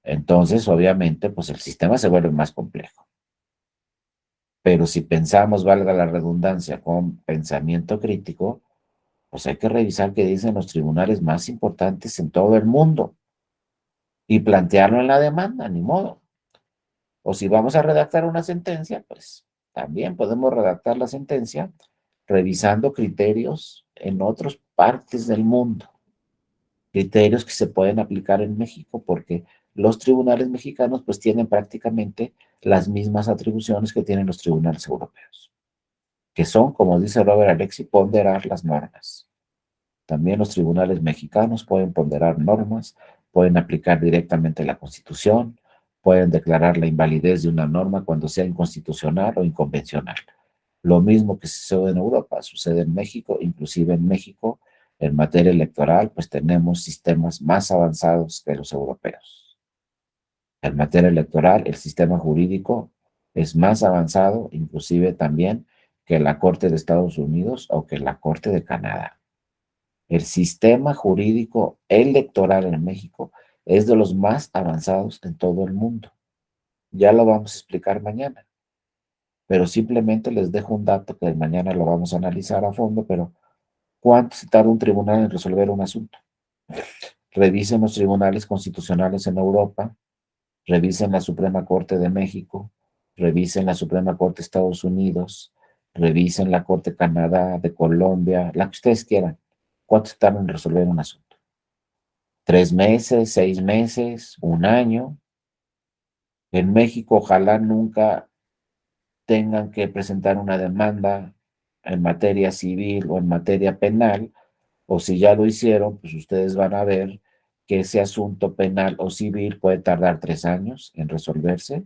Entonces, obviamente, pues el sistema se vuelve más complejo. Pero si pensamos, valga la redundancia, con pensamiento crítico, pues hay que revisar qué dicen los tribunales más importantes en todo el mundo y plantearlo en la demanda, ni modo. O si vamos a redactar una sentencia, pues también podemos redactar la sentencia revisando criterios en otras partes del mundo, criterios que se pueden aplicar en México, porque los tribunales mexicanos pues tienen prácticamente las mismas atribuciones que tienen los tribunales europeos, que son, como dice Robert Alexi, ponderar las normas. También los tribunales mexicanos pueden ponderar normas, pueden aplicar directamente la Constitución, pueden declarar la invalidez de una norma cuando sea inconstitucional o inconvencional. Lo mismo que sucede en Europa, sucede en México, inclusive en México, en materia electoral, pues tenemos sistemas más avanzados que los europeos. En materia electoral, el sistema jurídico es más avanzado, inclusive también que la Corte de Estados Unidos o que la Corte de Canadá. El sistema jurídico electoral en México es de los más avanzados en todo el mundo. Ya lo vamos a explicar mañana, pero simplemente les dejo un dato que mañana lo vamos a analizar a fondo, pero ¿cuánto se tarda un tribunal en resolver un asunto? Revisen los tribunales constitucionales en Europa, revisen la Suprema Corte de México, revisen la Suprema Corte de Estados Unidos, revisen la Corte de Canadá, de Colombia, la que ustedes quieran. ¿Cuánto se tarda en resolver un asunto? 3 meses, 6 meses, un año. En México, ojalá nunca tengan que presentar una demanda en materia civil o en materia penal, o si ya lo hicieron, pues ustedes van a ver que ese asunto penal o civil puede tardar 3 años en resolverse,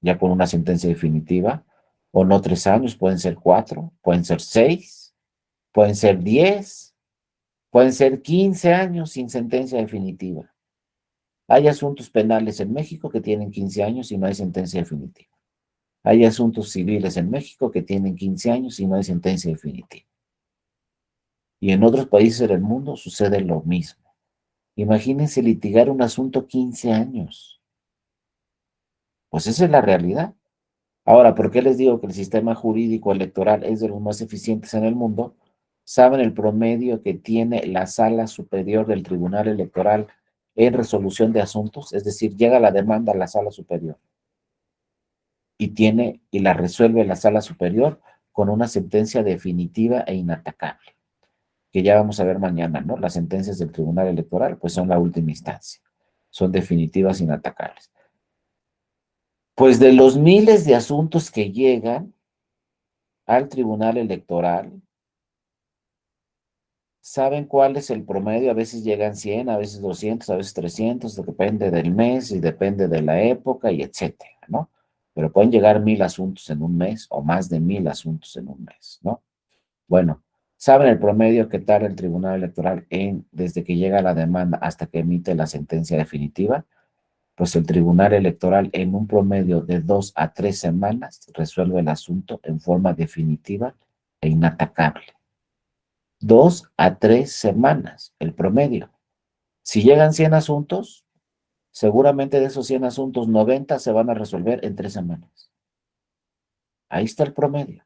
ya con una sentencia definitiva, o no 3 años, pueden ser 4, pueden ser 6, pueden ser 10, pueden ser 15 años sin sentencia definitiva. Hay asuntos penales en México que tienen 15 años y no hay sentencia definitiva. Hay asuntos civiles en México que tienen 15 años y no hay sentencia definitiva. Y en otros países del mundo sucede lo mismo. Imagínense litigar un asunto 15 años. Pues esa es la realidad. Ahora, ¿por qué les digo que el sistema jurídico electoral es de los más eficientes en el mundo? ¿Saben el promedio que tiene la Sala Superior del Tribunal Electoral en resolución de asuntos? Es decir, llega la demanda a la Sala Superior y la resuelve la Sala Superior con una sentencia definitiva e inatacable, que ya vamos a ver mañana, ¿no? Las sentencias del Tribunal Electoral, pues son la última instancia, son definitivas e inatacables. Pues de los miles de asuntos que llegan al Tribunal Electoral, ¿saben cuál es el promedio? A veces llegan 100, a veces 200, a veces 300, depende del mes y depende de la época y etcétera, ¿no? Pero pueden llegar 1000 asuntos en un mes o más de 1000 asuntos en un mes, ¿no? Bueno, ¿saben el promedio que tarda el Tribunal Electoral desde que llega la demanda hasta que emite la sentencia definitiva? Pues el Tribunal Electoral en un promedio de 2 a 3 semanas resuelve el asunto en forma definitiva e inatacable. 2 a 3 semanas, el promedio. Si llegan 100 asuntos, seguramente de esos 100 asuntos, 90 se van a resolver en 3 semanas. Ahí está el promedio.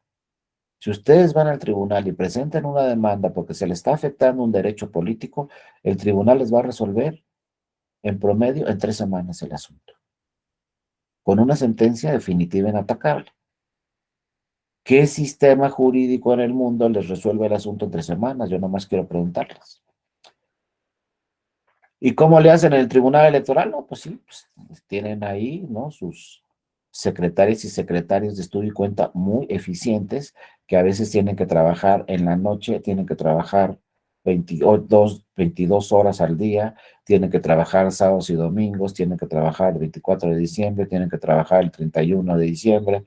Si ustedes van al tribunal y presentan una demanda porque se le está afectando un derecho político, el tribunal les va a resolver en promedio en 3 semanas el asunto, con una sentencia definitiva e inatacable. ¿Qué sistema jurídico en el mundo les resuelve el asunto en 3 semanas? Yo nomás quiero preguntarles. ¿Y cómo le hacen en el Tribunal Electoral? No, pues sí, pues tienen ahí, ¿no? Sus secretarias y secretarios de estudio y cuenta muy eficientes, que a veces tienen que trabajar en la noche, tienen que trabajar 22 horas al día, tienen que trabajar sábados y domingos, tienen que trabajar el 24 de diciembre, tienen que trabajar el 31 de diciembre,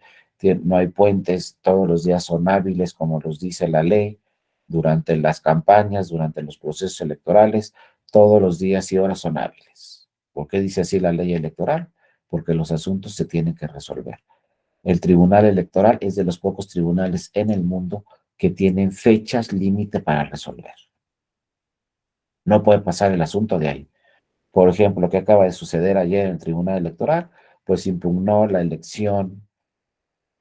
no hay puentes, todos los días son hábiles, como los dice la ley, durante las campañas, durante los procesos electorales todos los días y horas son hábiles. ¿Por qué dice así la ley electoral? Porque los asuntos se tienen que resolver. El Tribunal Electoral es de los pocos tribunales en el mundo que tienen fechas límite para resolver. No puede pasar el asunto de ahí. Por ejemplo, lo que acaba de suceder ayer en el Tribunal Electoral, pues impugnó la elección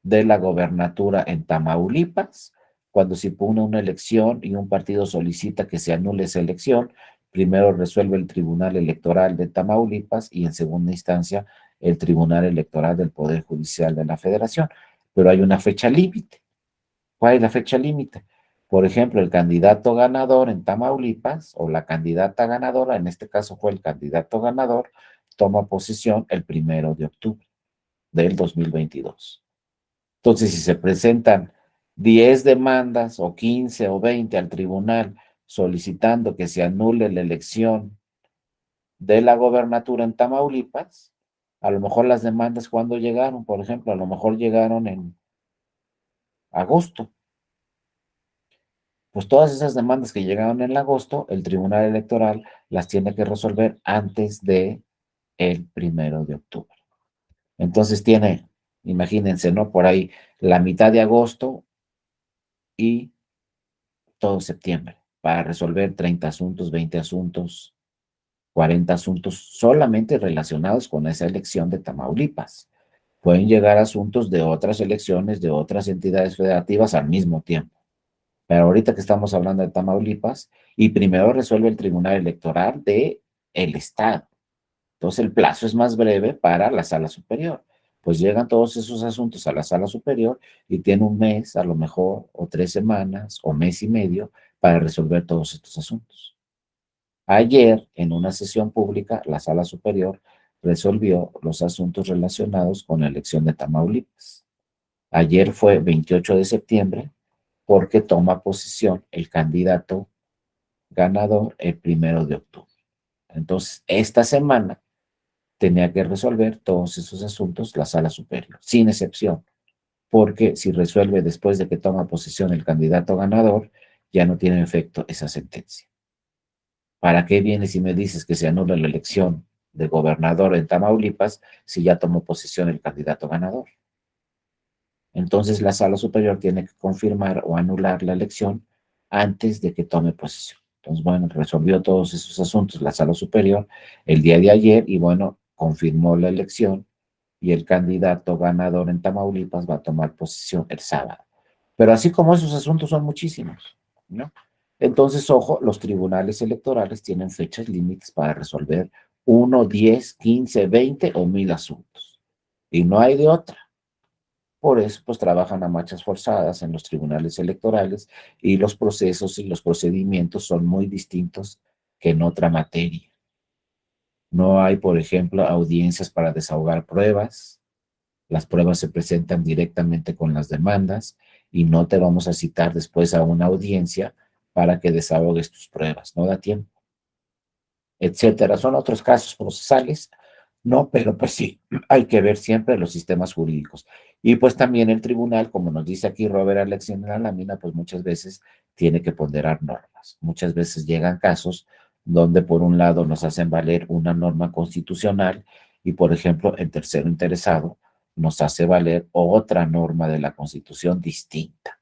de la gobernatura en Tamaulipas. Cuando se impugna una elección y un partido solicita que se anule esa elección, primero resuelve el Tribunal Electoral de Tamaulipas y en segunda instancia el Tribunal Electoral del Poder Judicial de la Federación. Pero hay una fecha límite. ¿Cuál es la fecha límite? Por ejemplo, el candidato ganador en Tamaulipas o la candidata ganadora, en este caso fue el candidato ganador, toma posesión el 1 de octubre del 2022. Entonces, si se presentan 10 demandas o 15 o 20 al tribunal solicitando que se anule la elección de la gobernatura en Tamaulipas, a lo mejor las demandas cuando llegaron, por ejemplo, a lo mejor llegaron en agosto. Pues todas esas demandas que llegaron en agosto, el Tribunal Electoral las tiene que resolver antes de el 1 de octubre. Entonces tiene, imagínense, ¿no? Por ahí la mitad de agosto y todo septiembre para resolver 30 asuntos, 20 asuntos, 40 asuntos solamente relacionados con esa elección de Tamaulipas. Pueden llegar asuntos de otras elecciones, de otras entidades federativas al mismo tiempo. Pero ahorita que estamos hablando de Tamaulipas, y primero resuelve el Tribunal Electoral de el Estado. Entonces el plazo es más breve para la Sala Superior. Pues llegan todos esos asuntos a la Sala Superior y tiene un mes, a lo mejor, o 3 semanas, o mes y medio para resolver todos estos asuntos. Ayer, en una sesión pública, la Sala Superior resolvió los asuntos relacionados con la elección de Tamaulipas. Ayer fue 28 de septiembre porque toma posesión el candidato ganador el 1 de octubre. Entonces, esta semana tenía que resolver todos esos asuntos la Sala Superior, sin excepción, porque si resuelve después de que toma posesión el candidato ganador, ya no tiene efecto esa sentencia. ¿Para qué vienes y me dices que se anula la elección de gobernador en Tamaulipas si ya tomó posesión el candidato ganador? Entonces la sala superior tiene que confirmar o anular la elección antes de que tome posesión. Entonces, bueno, resolvió todos esos asuntos la sala superior el día de ayer y, bueno, confirmó la elección y el candidato ganador en Tamaulipas va a tomar posesión el sábado. Pero así como esos asuntos son muchísimos, ¿no? Entonces, ojo, los tribunales electorales tienen fechas límites para resolver 1, 10, 15, 20 o 1000 asuntos. Y no hay de otra. Por eso, pues trabajan a marchas forzadas en los tribunales electorales y los procesos y los procedimientos son muy distintos que en otra materia. No hay, por ejemplo, audiencias para desahogar pruebas. Las pruebas se presentan directamente con las demandas y no te vamos a citar después a una audiencia para que desahogues tus pruebas. No da tiempo, etcétera. Son otros casos procesales, no, pero pues sí, hay que ver siempre los sistemas jurídicos. Y pues también el tribunal, como nos dice aquí Robert Alexi en la lámina, pues muchas veces tiene que ponderar normas. Muchas veces llegan casos donde por un lado nos hacen valer una norma constitucional y, por ejemplo, el tercero interesado nos hace valer otra norma de la Constitución distinta.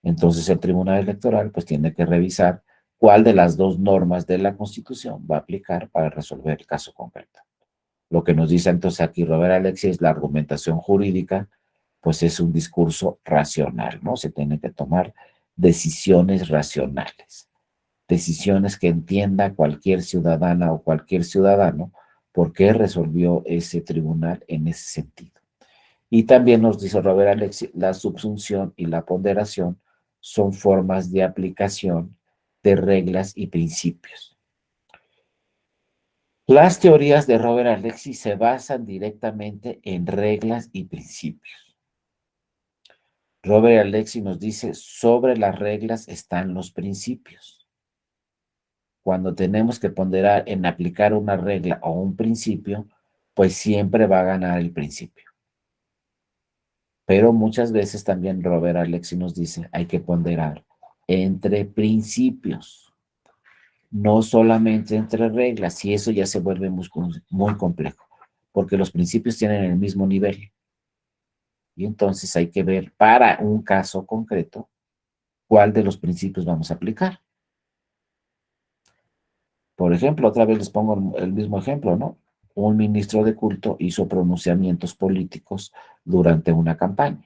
Entonces el Tribunal Electoral pues tiene que revisar cuál de las dos normas de la Constitución va a aplicar para resolver el caso concreto. Lo que nos dice entonces aquí Robert Alexi es la argumentación jurídica, pues es un discurso racional, ¿no? Se tienen que tomar decisiones racionales, decisiones que entienda cualquier ciudadana o cualquier ciudadano por qué resolvió ese tribunal en ese sentido. Y también nos dice Robert Alexi, la subsunción y la ponderación son formas de aplicación de reglas y principios. Las teorías de Robert Alexi se basan directamente en reglas y principios. Robert Alexi nos dice, sobre las reglas están los principios. Cuando tenemos que ponderar en aplicar una regla o un principio, pues siempre va a ganar el principio. Pero muchas veces también Robert Alexi nos dice, hay que ponderar entre principios, no solamente entre reglas, y eso ya se vuelve muy complejo, porque los principios tienen el mismo nivel. Y entonces hay que ver para un caso concreto cuál de los principios vamos a aplicar. Por ejemplo, otra vez les pongo el mismo ejemplo, ¿no? Un ministro de culto hizo pronunciamientos políticos durante una campaña.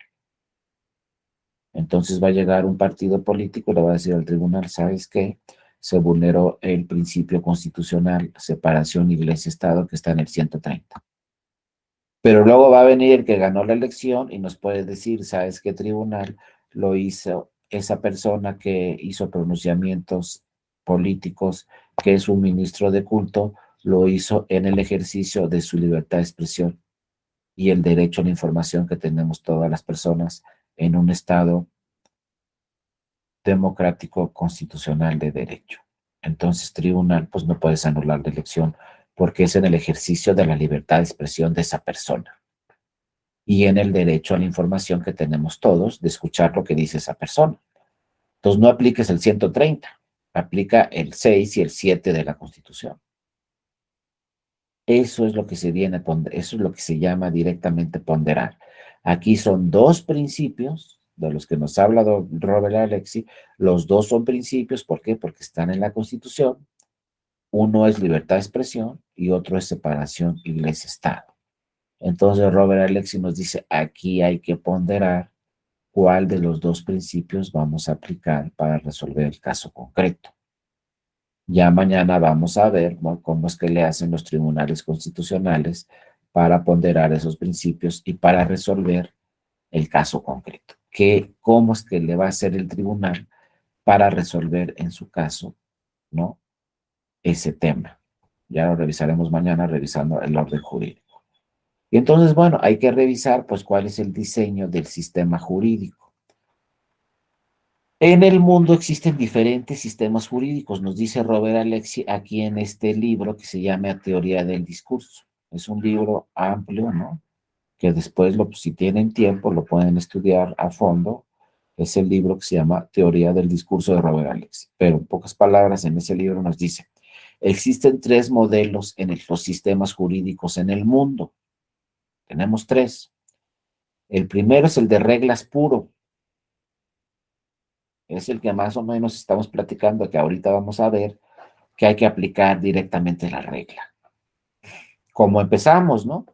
Entonces va a llegar un partido político y le va a decir al tribunal, ¿sabes qué? Se vulneró el principio constitucional, separación iglesia-estado, que está en el 130. Pero luego va a venir el que ganó la elección y nos puede decir, ¿sabes qué tribunal lo hizo esa persona que hizo pronunciamientos políticos, que es un ministro de culto, lo hizo en el ejercicio de su libertad de expresión y el derecho a la información que tenemos todas las personas en un Estado democrático constitucional de derecho? Entonces, tribunal, pues no puedes anular la elección porque es en el ejercicio de la libertad de expresión de esa persona y en el derecho a la información que tenemos todos de escuchar lo que dice esa persona. Entonces, no apliques el 130, aplica el 6 y el 7 de la Constitución. Eso es lo que se viene, eso es lo que se llama directamente ponderar. Aquí son dos principios de los que nos ha hablado Robert Alexi. Los dos son principios, ¿por qué? Porque están en la Constitución. Uno es libertad de expresión y otro es separación iglesia-estado. Entonces Robert Alexi nos dice, aquí hay que ponderar cuál de los dos principios vamos a aplicar para resolver el caso concreto. Ya mañana vamos a ver, ¿no?, cómo es que le hacen los tribunales constitucionales para ponderar esos principios y para resolver el caso concreto. ¿Cómo es que le va a hacer el tribunal para resolver en su caso, ¿no?, ese tema? Ya lo revisaremos mañana revisando el orden jurídico. Y entonces, bueno, hay que revisar pues cuál es el diseño del sistema jurídico. En el mundo existen diferentes sistemas jurídicos, nos dice Robert Alexi aquí en este libro que se llama Teoría del Discurso. Es un libro amplio, ¿no?, que después, si tienen tiempo, lo pueden estudiar a fondo. Es el libro que se llama Teoría del Discurso de Robert Alexi. Pero en pocas palabras, en ese libro nos dice, Existen tres modelos en los sistemas jurídicos en el mundo. Tenemos tres. El primero es el de reglas puro. Es el que más o menos estamos platicando, que ahorita vamos a ver que hay que aplicar directamente la regla. Como empezamos, ¿no?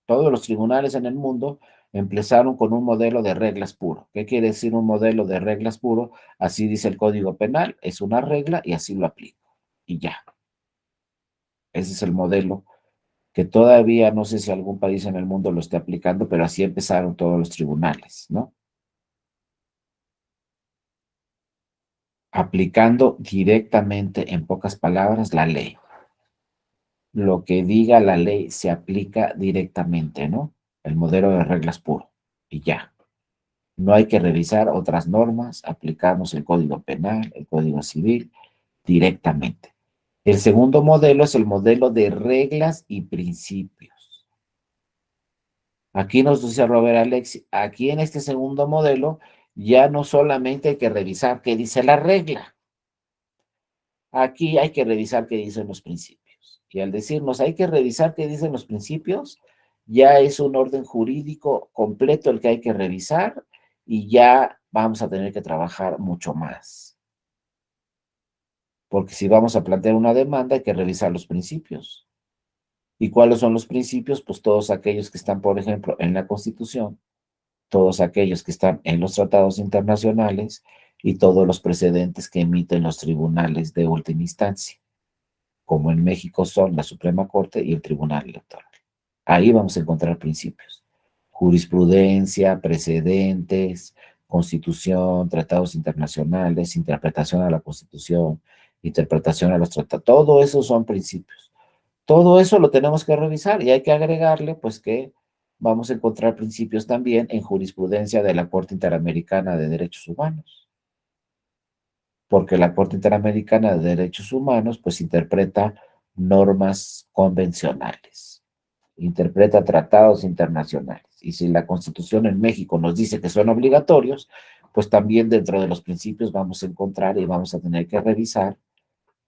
Todos los tribunales en el mundo empezaron con un modelo de reglas puro. ¿Qué quiere decir un modelo de reglas puro? Así dice el Código Penal, es una regla y así lo aplico. Y ya. Ese es el modelo que todavía no sé si algún país en el mundo lo esté aplicando, pero así empezaron todos los tribunales, ¿no? Aplicando directamente, en pocas palabras, la ley. Lo que diga la ley se aplica directamente, ¿no? El modelo de reglas puro. Y ya. No hay que revisar otras normas, aplicamos el Código Penal, el Código Civil, directamente. El segundo modelo es el modelo de reglas y principios. Aquí nos dice Robert Alexi, aquí en este segundo modelo ya no solamente hay que revisar qué dice la regla, aquí hay que revisar qué dicen los principios. Y al decirnos hay que revisar qué dicen los principios, ya es un orden jurídico completo el que hay que revisar y ya vamos a tener que trabajar mucho más. Porque si vamos a plantear una demanda, hay que revisar los principios. ¿Y cuáles son los principios? Pues todos aquellos que están, por ejemplo, en la Constitución, todos aquellos que están en los tratados internacionales y todos los precedentes que emiten los tribunales de última instancia, como en México son la Suprema Corte y el Tribunal Electoral. Ahí vamos a encontrar principios. Jurisprudencia, precedentes, constitución, tratados internacionales, interpretación a la constitución, interpretación a los tratados, todo eso son principios. Todo eso lo tenemos que revisar y hay que agregarle, pues, que vamos a encontrar principios también en jurisprudencia de la Corte Interamericana de Derechos Humanos, porque la Corte Interamericana de Derechos Humanos, pues, interpreta normas convencionales, interpreta tratados internacionales. Y si la Constitución en México nos dice que son obligatorios, pues también dentro de los principios vamos a encontrar y vamos a tener que revisar,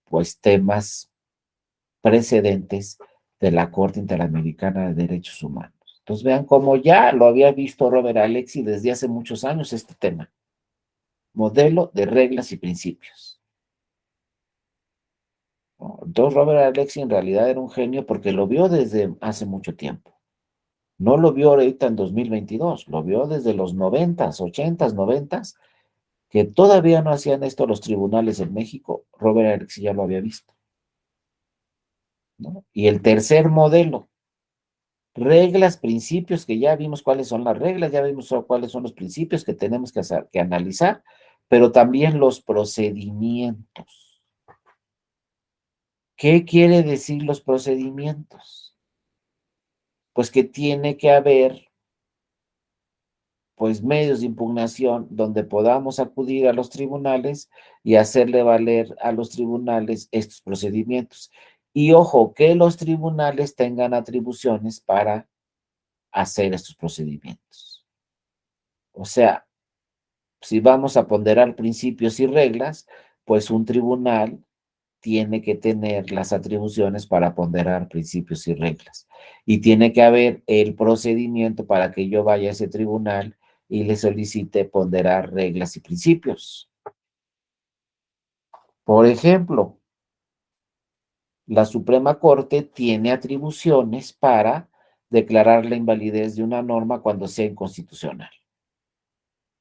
pues, temas precedentes de la Corte Interamericana de Derechos Humanos. Entonces vean cómo ya lo había visto Robert Alexi desde hace muchos años este tema. Modelo de reglas y principios, ¿no? Entonces Robert Alexi en realidad era un genio porque lo vio desde hace mucho tiempo. No lo vio ahorita en 2022, lo vio desde los 90s, 80s, 90s, que todavía no hacían esto los tribunales en México. Robert Alexi ya lo había visto, ¿no? Y el tercer modelo, reglas, principios, que ya vimos cuáles son las reglas, ya vimos cuáles son los principios que tenemos que hacer, que analizar, pero también los procedimientos. ¿Qué quiere decir los procedimientos? Pues que tiene que haber, pues, medios de impugnación donde podamos acudir a los tribunales y hacerle valer a los tribunales estos procedimientos. Y ojo, que los tribunales tengan atribuciones para hacer estos procedimientos. O sea, si vamos a ponderar principios y reglas, pues un tribunal tiene que tener las atribuciones para ponderar principios y reglas. Y tiene que haber el procedimiento para que yo vaya a ese tribunal y le solicite ponderar reglas y principios. Por ejemplo, la Suprema Corte tiene atribuciones para declarar la invalidez de una norma cuando sea inconstitucional.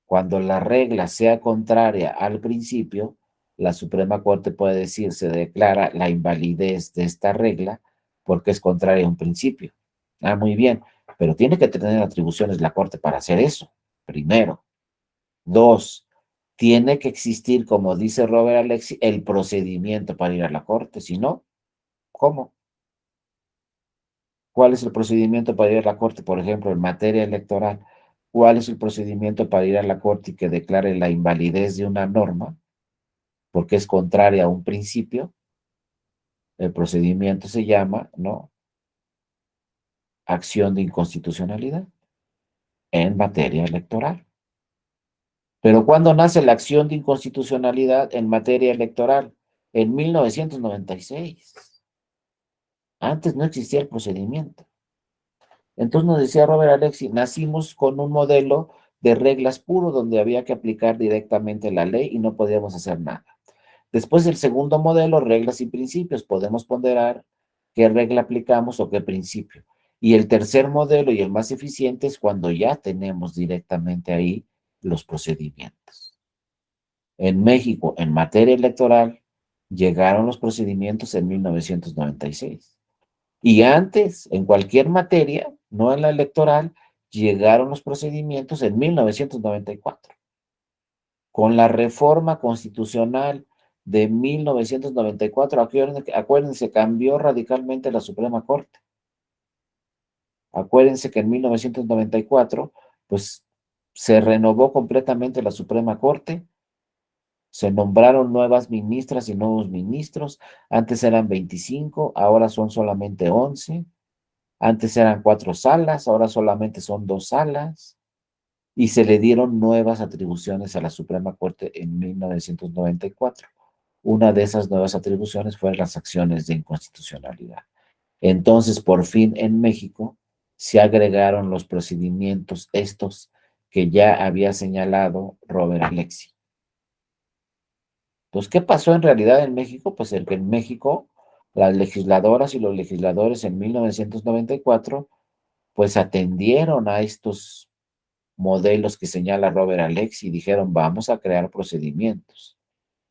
Cuando la regla sea contraria al principio, la Suprema Corte puede decir, se declara la invalidez de esta regla porque es contraria a un principio. Ah, muy bien, pero tiene que tener atribuciones la Corte para hacer eso, primero. Dos, tiene que existir, como dice Robert Alexi, el procedimiento para ir a la Corte, si no, ¿cómo? ¿Cuál es el procedimiento para ir a la Corte, por ejemplo, en materia electoral? ¿Cuál es el procedimiento para ir a la Corte y que declare la invalidez de una norma porque es contraria a un principio? El procedimiento se llama, ¿no?, acción de inconstitucionalidad en materia electoral. Pero ¿cuándo nace la acción de inconstitucionalidad en materia electoral? en 1996. Antes no existía el procedimiento. Entonces nos decía Robert Alexi, nacimos con un modelo de reglas puro donde había que aplicar directamente la ley y no podíamos hacer nada. Después del segundo modelo, reglas y principios, podemos ponderar qué regla aplicamos o qué principio. Y el tercer modelo y el más eficiente es cuando ya tenemos directamente ahí los procedimientos. En México, en materia electoral, llegaron los procedimientos en 1996. Y antes, en cualquier materia, no en la electoral, llegaron los procedimientos en 1994. Con la reforma constitucional de 1994, acuérdense, cambió radicalmente la Suprema Corte. Acuérdense que en 1994, pues se renovó completamente la Suprema Corte, se nombraron nuevas ministras y nuevos ministros, antes eran 25, ahora son solamente 11, antes eran 4 salas, ahora solamente son 2 salas, y se le dieron nuevas atribuciones a la Suprema Corte en 1994. Una de esas nuevas atribuciones fue las acciones de inconstitucionalidad. Entonces, por fin en México se agregaron los procedimientos estos que ya había señalado Robert Alexi. Entonces, ¿qué pasó en realidad en México? Pues el que en México las legisladoras y los legisladores en 1994 pues atendieron a estos modelos que señala Robert Alexi y dijeron, vamos a crear procedimientos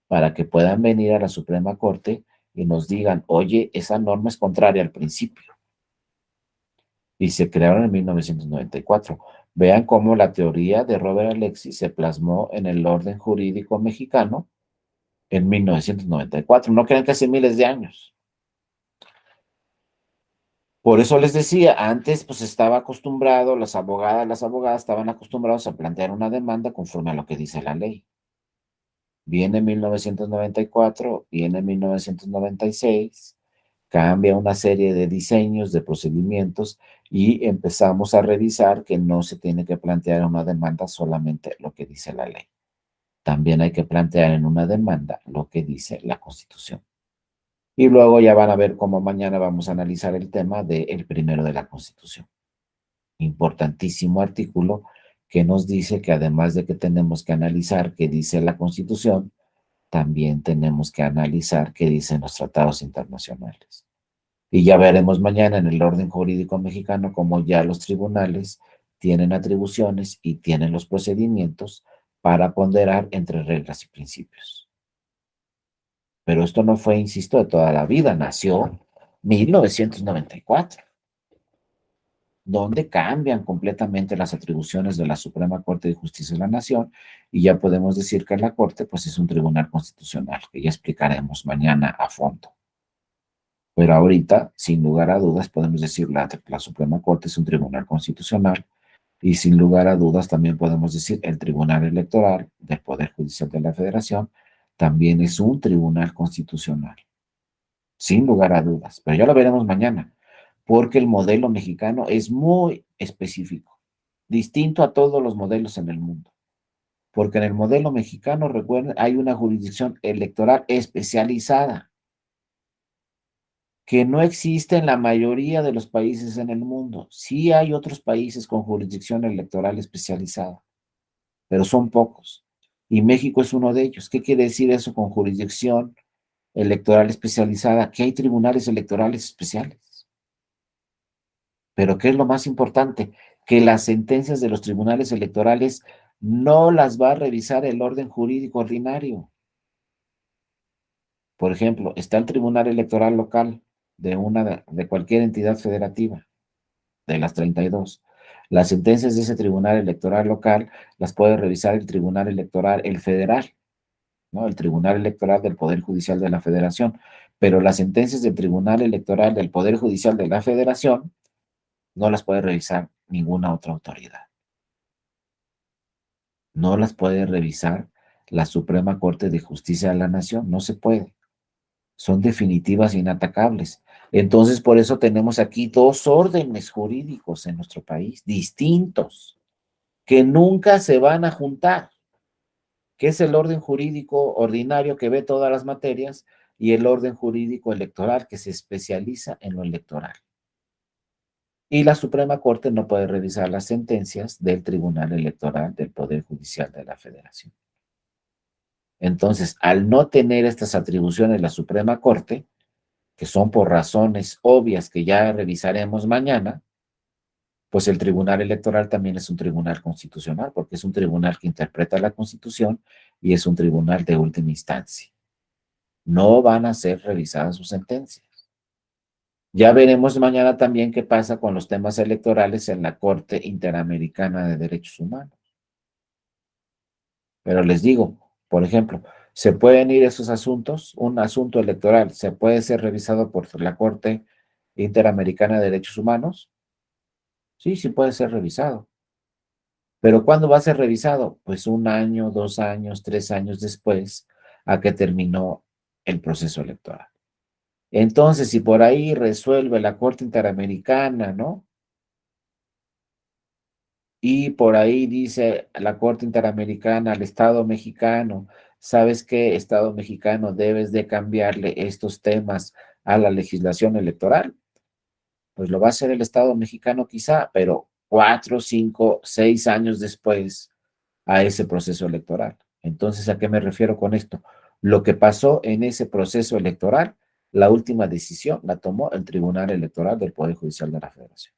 para que puedan venir a la Suprema Corte y nos digan, oye, esa norma es contraria al principio. Y se crearon en 1994. Vean cómo la teoría de Robert Alexi se plasmó en el orden jurídico mexicano en 1994. No crean que hace miles de años. Por eso les decía, antes pues estaba acostumbrado, las abogadas estaban acostumbrados a plantear una demanda conforme a lo que dice la ley. Viene 1994, viene 1996, cambia una serie de diseños, de procedimientos y empezamos a revisar que no se tiene que plantear una demanda solamente lo que dice la ley. También hay que plantear en una demanda lo que dice la Constitución. Y luego ya van a ver cómo mañana vamos a analizar el tema del primero de la Constitución. Importantísimo artículo que nos dice que además de que tenemos que analizar qué dice la Constitución, también tenemos que analizar qué dicen los tratados internacionales. Y ya veremos mañana en el orden jurídico mexicano cómo ya los tribunales tienen atribuciones y tienen los procedimientos para ponderar entre reglas y principios. Pero esto no fue, insisto, de toda la vida, nació en 1994, donde cambian completamente las atribuciones de la Suprema Corte de Justicia de la Nación y ya podemos decir que la Corte pues es un tribunal constitucional, que ya explicaremos mañana a fondo. Pero ahorita, sin lugar a dudas, podemos decir la Suprema Corte es un tribunal constitucional y sin lugar a dudas también podemos decir el Tribunal Electoral del Poder Judicial de la Federación también es un tribunal constitucional, sin lugar a dudas. Pero ya lo veremos mañana, porque el modelo mexicano es muy específico, distinto a todos los modelos en el mundo. Porque en el modelo mexicano, recuerden, hay una jurisdicción electoral especializada que no existe en la mayoría de los países en el mundo. Sí hay otros países con jurisdicción electoral especializada, pero son pocos. Y México es uno de ellos. ¿Qué quiere decir eso con jurisdicción electoral especializada? Que hay tribunales electorales especiales. Pero ¿qué es lo más importante? Que las sentencias de los tribunales electorales no las va a revisar el orden jurídico ordinario. Por ejemplo, está el Tribunal Electoral Local de cualquier entidad federativa, de las 32. Las sentencias de ese tribunal electoral local las puede revisar el tribunal electoral, el federal, ¿no? El tribunal electoral del Poder Judicial de la Federación. Pero las sentencias del tribunal electoral del Poder Judicial de la Federación no las puede revisar ninguna otra autoridad. No las puede revisar la Suprema Corte de Justicia de la Nación, no se puede. Son definitivas e inatacables. Entonces, por eso tenemos aquí dos órdenes jurídicos en nuestro país, distintos, que nunca se van a juntar, que es el orden jurídico ordinario que ve todas las materias y el orden jurídico electoral, que se especializa en lo electoral. Y la Suprema Corte no puede revisar las sentencias del Tribunal Electoral del Poder Judicial de la Federación. Entonces, al no tener estas atribuciones la Suprema Corte, que son por razones obvias que ya revisaremos mañana, pues el Tribunal Electoral también es un tribunal constitucional, porque es un tribunal que interpreta la Constitución y es un tribunal de última instancia. No van a ser revisadas sus sentencias. Ya veremos mañana también qué pasa con los temas electorales en la Corte Interamericana de Derechos Humanos. Pero les digo, por ejemplo, ¿se pueden ir esos asuntos? Un asunto electoral, ¿se puede ser revisado por la Corte Interamericana de Derechos Humanos? Sí, sí puede ser revisado. ¿Pero cuándo va a ser revisado? Pues 1 año, 2 años, 3 años después a que terminó el proceso electoral. Entonces, si por ahí resuelve la Corte Interamericana, ¿no? Y por ahí dice la Corte Interamericana al Estado mexicano, ¿sabes qué, Estado mexicano? Debes de cambiarle estos temas a la legislación electoral. Pues lo va a hacer el Estado mexicano quizá, pero 4, 5, 6 años después a ese proceso electoral. Entonces, ¿a qué me refiero con esto? Lo que pasó en ese proceso electoral, la última decisión la tomó el Tribunal Electoral del Poder Judicial de la Federación.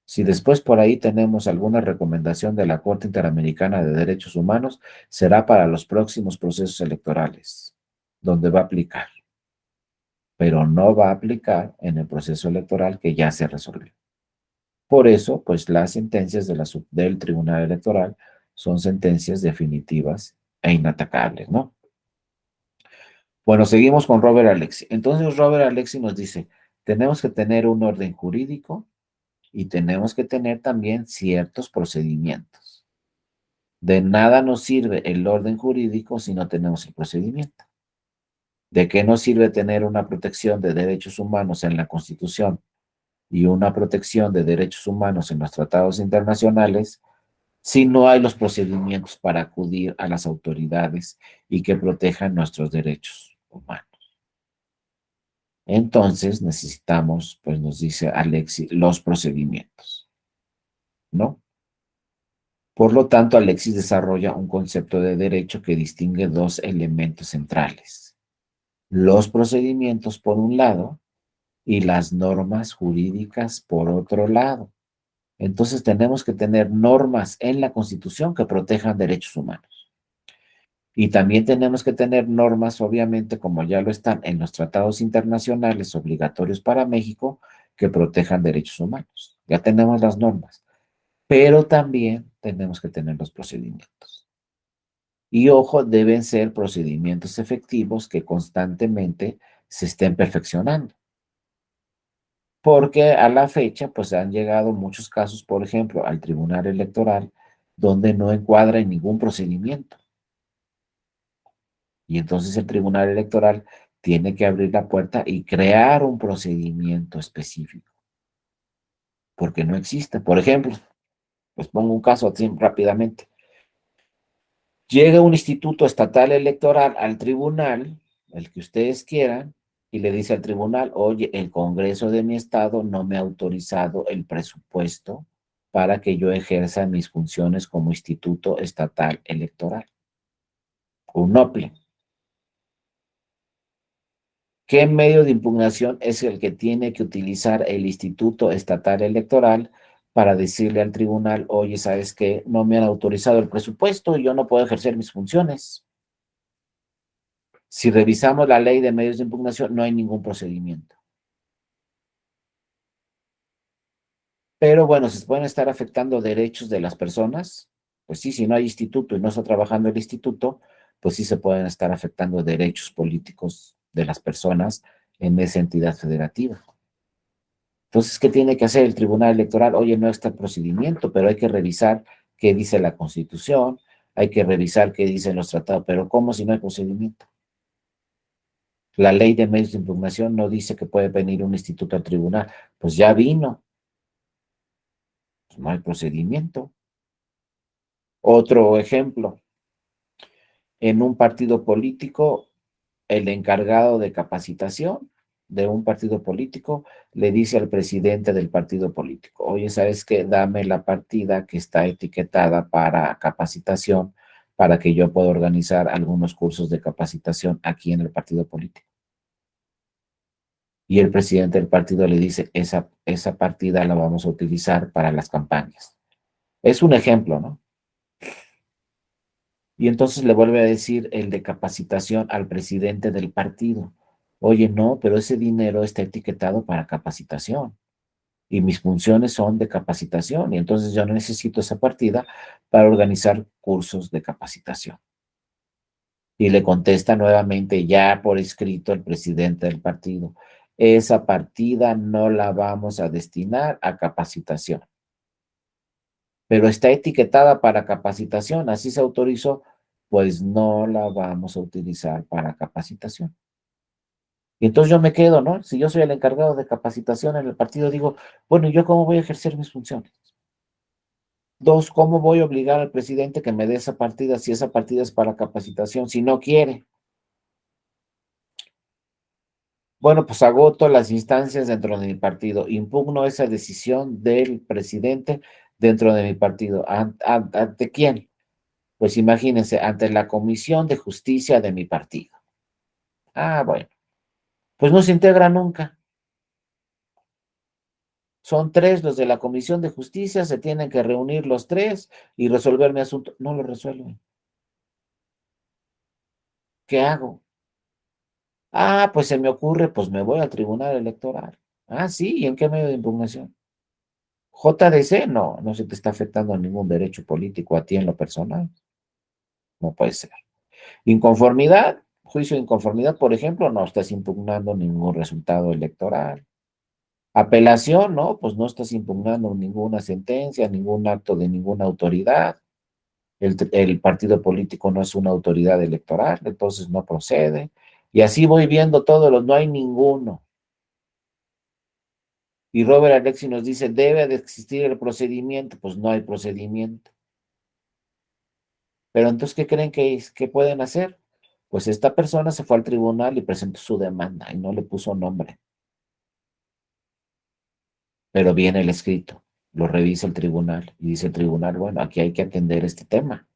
Si después por ahí tenemos alguna recomendación de la Corte Interamericana de Derechos Humanos, será para los próximos procesos electorales, donde va a aplicar, pero no va a aplicar en el proceso electoral que ya se resolvió. Por eso, pues las sentencias del Tribunal Electoral son sentencias definitivas e inatacables, ¿no? Bueno, seguimos con Robert Alexi. Entonces, Robert Alexi nos dice, tenemos que tener un orden jurídico y tenemos que tener también ciertos procedimientos. De nada nos sirve el orden jurídico si no tenemos el procedimiento. ¿De qué nos sirve tener una protección de derechos humanos en la Constitución y una protección de derechos humanos en los tratados internacionales si no hay los procedimientos para acudir a las autoridades y que protejan nuestros derechos humanos? Entonces necesitamos, pues nos dice Alexis, los procedimientos, ¿no? Por lo tanto, Alexis desarrolla un concepto de derecho que distingue dos elementos centrales: los procedimientos por un lado y las normas jurídicas por otro lado. Entonces tenemos que tener normas en la Constitución que protejan derechos humanos. Y también tenemos que tener normas, obviamente, como ya lo están en los tratados internacionales obligatorios para México, que protejan derechos humanos. Ya tenemos las normas, pero también tenemos que tener los procedimientos. Y ojo, deben ser procedimientos efectivos que constantemente se estén perfeccionando. Porque a la fecha, pues han llegado muchos casos, por ejemplo, al Tribunal Electoral, donde no encuadra en ningún procedimiento. Y entonces el Tribunal Electoral tiene que abrir la puerta y crear un procedimiento específico, porque no existe. Por ejemplo, pues pongo un caso así rápidamente. Llega un instituto estatal electoral al tribunal, el que ustedes quieran, y le dice al tribunal, oye, el Congreso de mi estado no me ha autorizado el presupuesto para que yo ejerza mis funciones como instituto estatal electoral, un OPLE. ¿Qué medio de impugnación es el que tiene que utilizar el Instituto Estatal Electoral para decirle al tribunal, oye, ¿sabes qué? No me han autorizado el presupuesto y yo no puedo ejercer mis funciones? Si revisamos la ley de medios de impugnación, no hay ningún procedimiento. Pero bueno, ¿se pueden estar afectando derechos de las personas? Pues sí, si no hay instituto y no está trabajando el instituto, pues sí se pueden estar afectando derechos políticos de las personas en esa entidad federativa. Entonces, ¿qué tiene que hacer el Tribunal Electoral? Oye, no está el procedimiento, pero hay que revisar qué dice la Constitución, hay que revisar qué dicen los tratados, pero ¿cómo si no hay procedimiento? La ley de medios de impugnación no dice que puede venir un instituto al tribunal, pues ya vino, pues no hay procedimiento. Otro ejemplo, en un partido político el encargado de capacitación de un partido político le dice al presidente del partido político, oye, ¿sabes qué? Dame la partida que está etiquetada para capacitación para que yo pueda organizar algunos cursos de capacitación aquí en el partido político. Y el presidente del partido le dice, esa partida la vamos a utilizar para las campañas. Es un ejemplo, ¿no? Y entonces le vuelve a decir el de capacitación al presidente del partido. Oye, no, pero ese dinero está etiquetado para capacitación y mis funciones son de capacitación y entonces yo no necesito esa partida para organizar cursos de capacitación. Y le contesta nuevamente ya por escrito el presidente del partido. Esa partida no la vamos a destinar a capacitación, pero está etiquetada para capacitación, así se autorizó, pues no la vamos a utilizar para capacitación. Y entonces yo me quedo, ¿no? Si yo soy el encargado de capacitación en el partido, digo, bueno, ¿yo cómo voy a ejercer mis funciones? Dos, ¿cómo voy a obligar al presidente que me dé esa partida si esa partida es para capacitación, si no quiere? Bueno, pues agoto las instancias dentro de mi partido, impugno esa decisión del presidente dentro de mi partido. ¿Ante quién? Pues imagínense, ante la Comisión de Justicia de mi partido. Ah, bueno, pues no se integra nunca. Son tres los de la Comisión de Justicia, se tienen que reunir los tres y resolver mi asunto. No lo resuelven. ¿Qué hago? Ah, pues se me ocurre, pues me voy al Tribunal Electoral. Ah, sí, ¿y en qué medio de impugnación? JDC, no, no se te está afectando ningún derecho político a ti en lo personal. No puede ser. Inconformidad, juicio de inconformidad, por ejemplo, no estás impugnando ningún resultado electoral. Apelación, no, pues no estás impugnando ninguna sentencia, ningún acto de ninguna autoridad. El partido político no es una autoridad electoral, entonces no procede. Y así voy viendo todos los, no hay ninguno. Y Robert Alexi nos dice, debe de existir el procedimiento, pues no hay procedimiento. Pero entonces, ¿qué creen que pueden hacer? Pues esta persona se fue al tribunal y presentó su demanda y no le puso nombre. Pero viene el escrito, lo revisa el tribunal y dice el tribunal, bueno, aquí hay que atender este tema.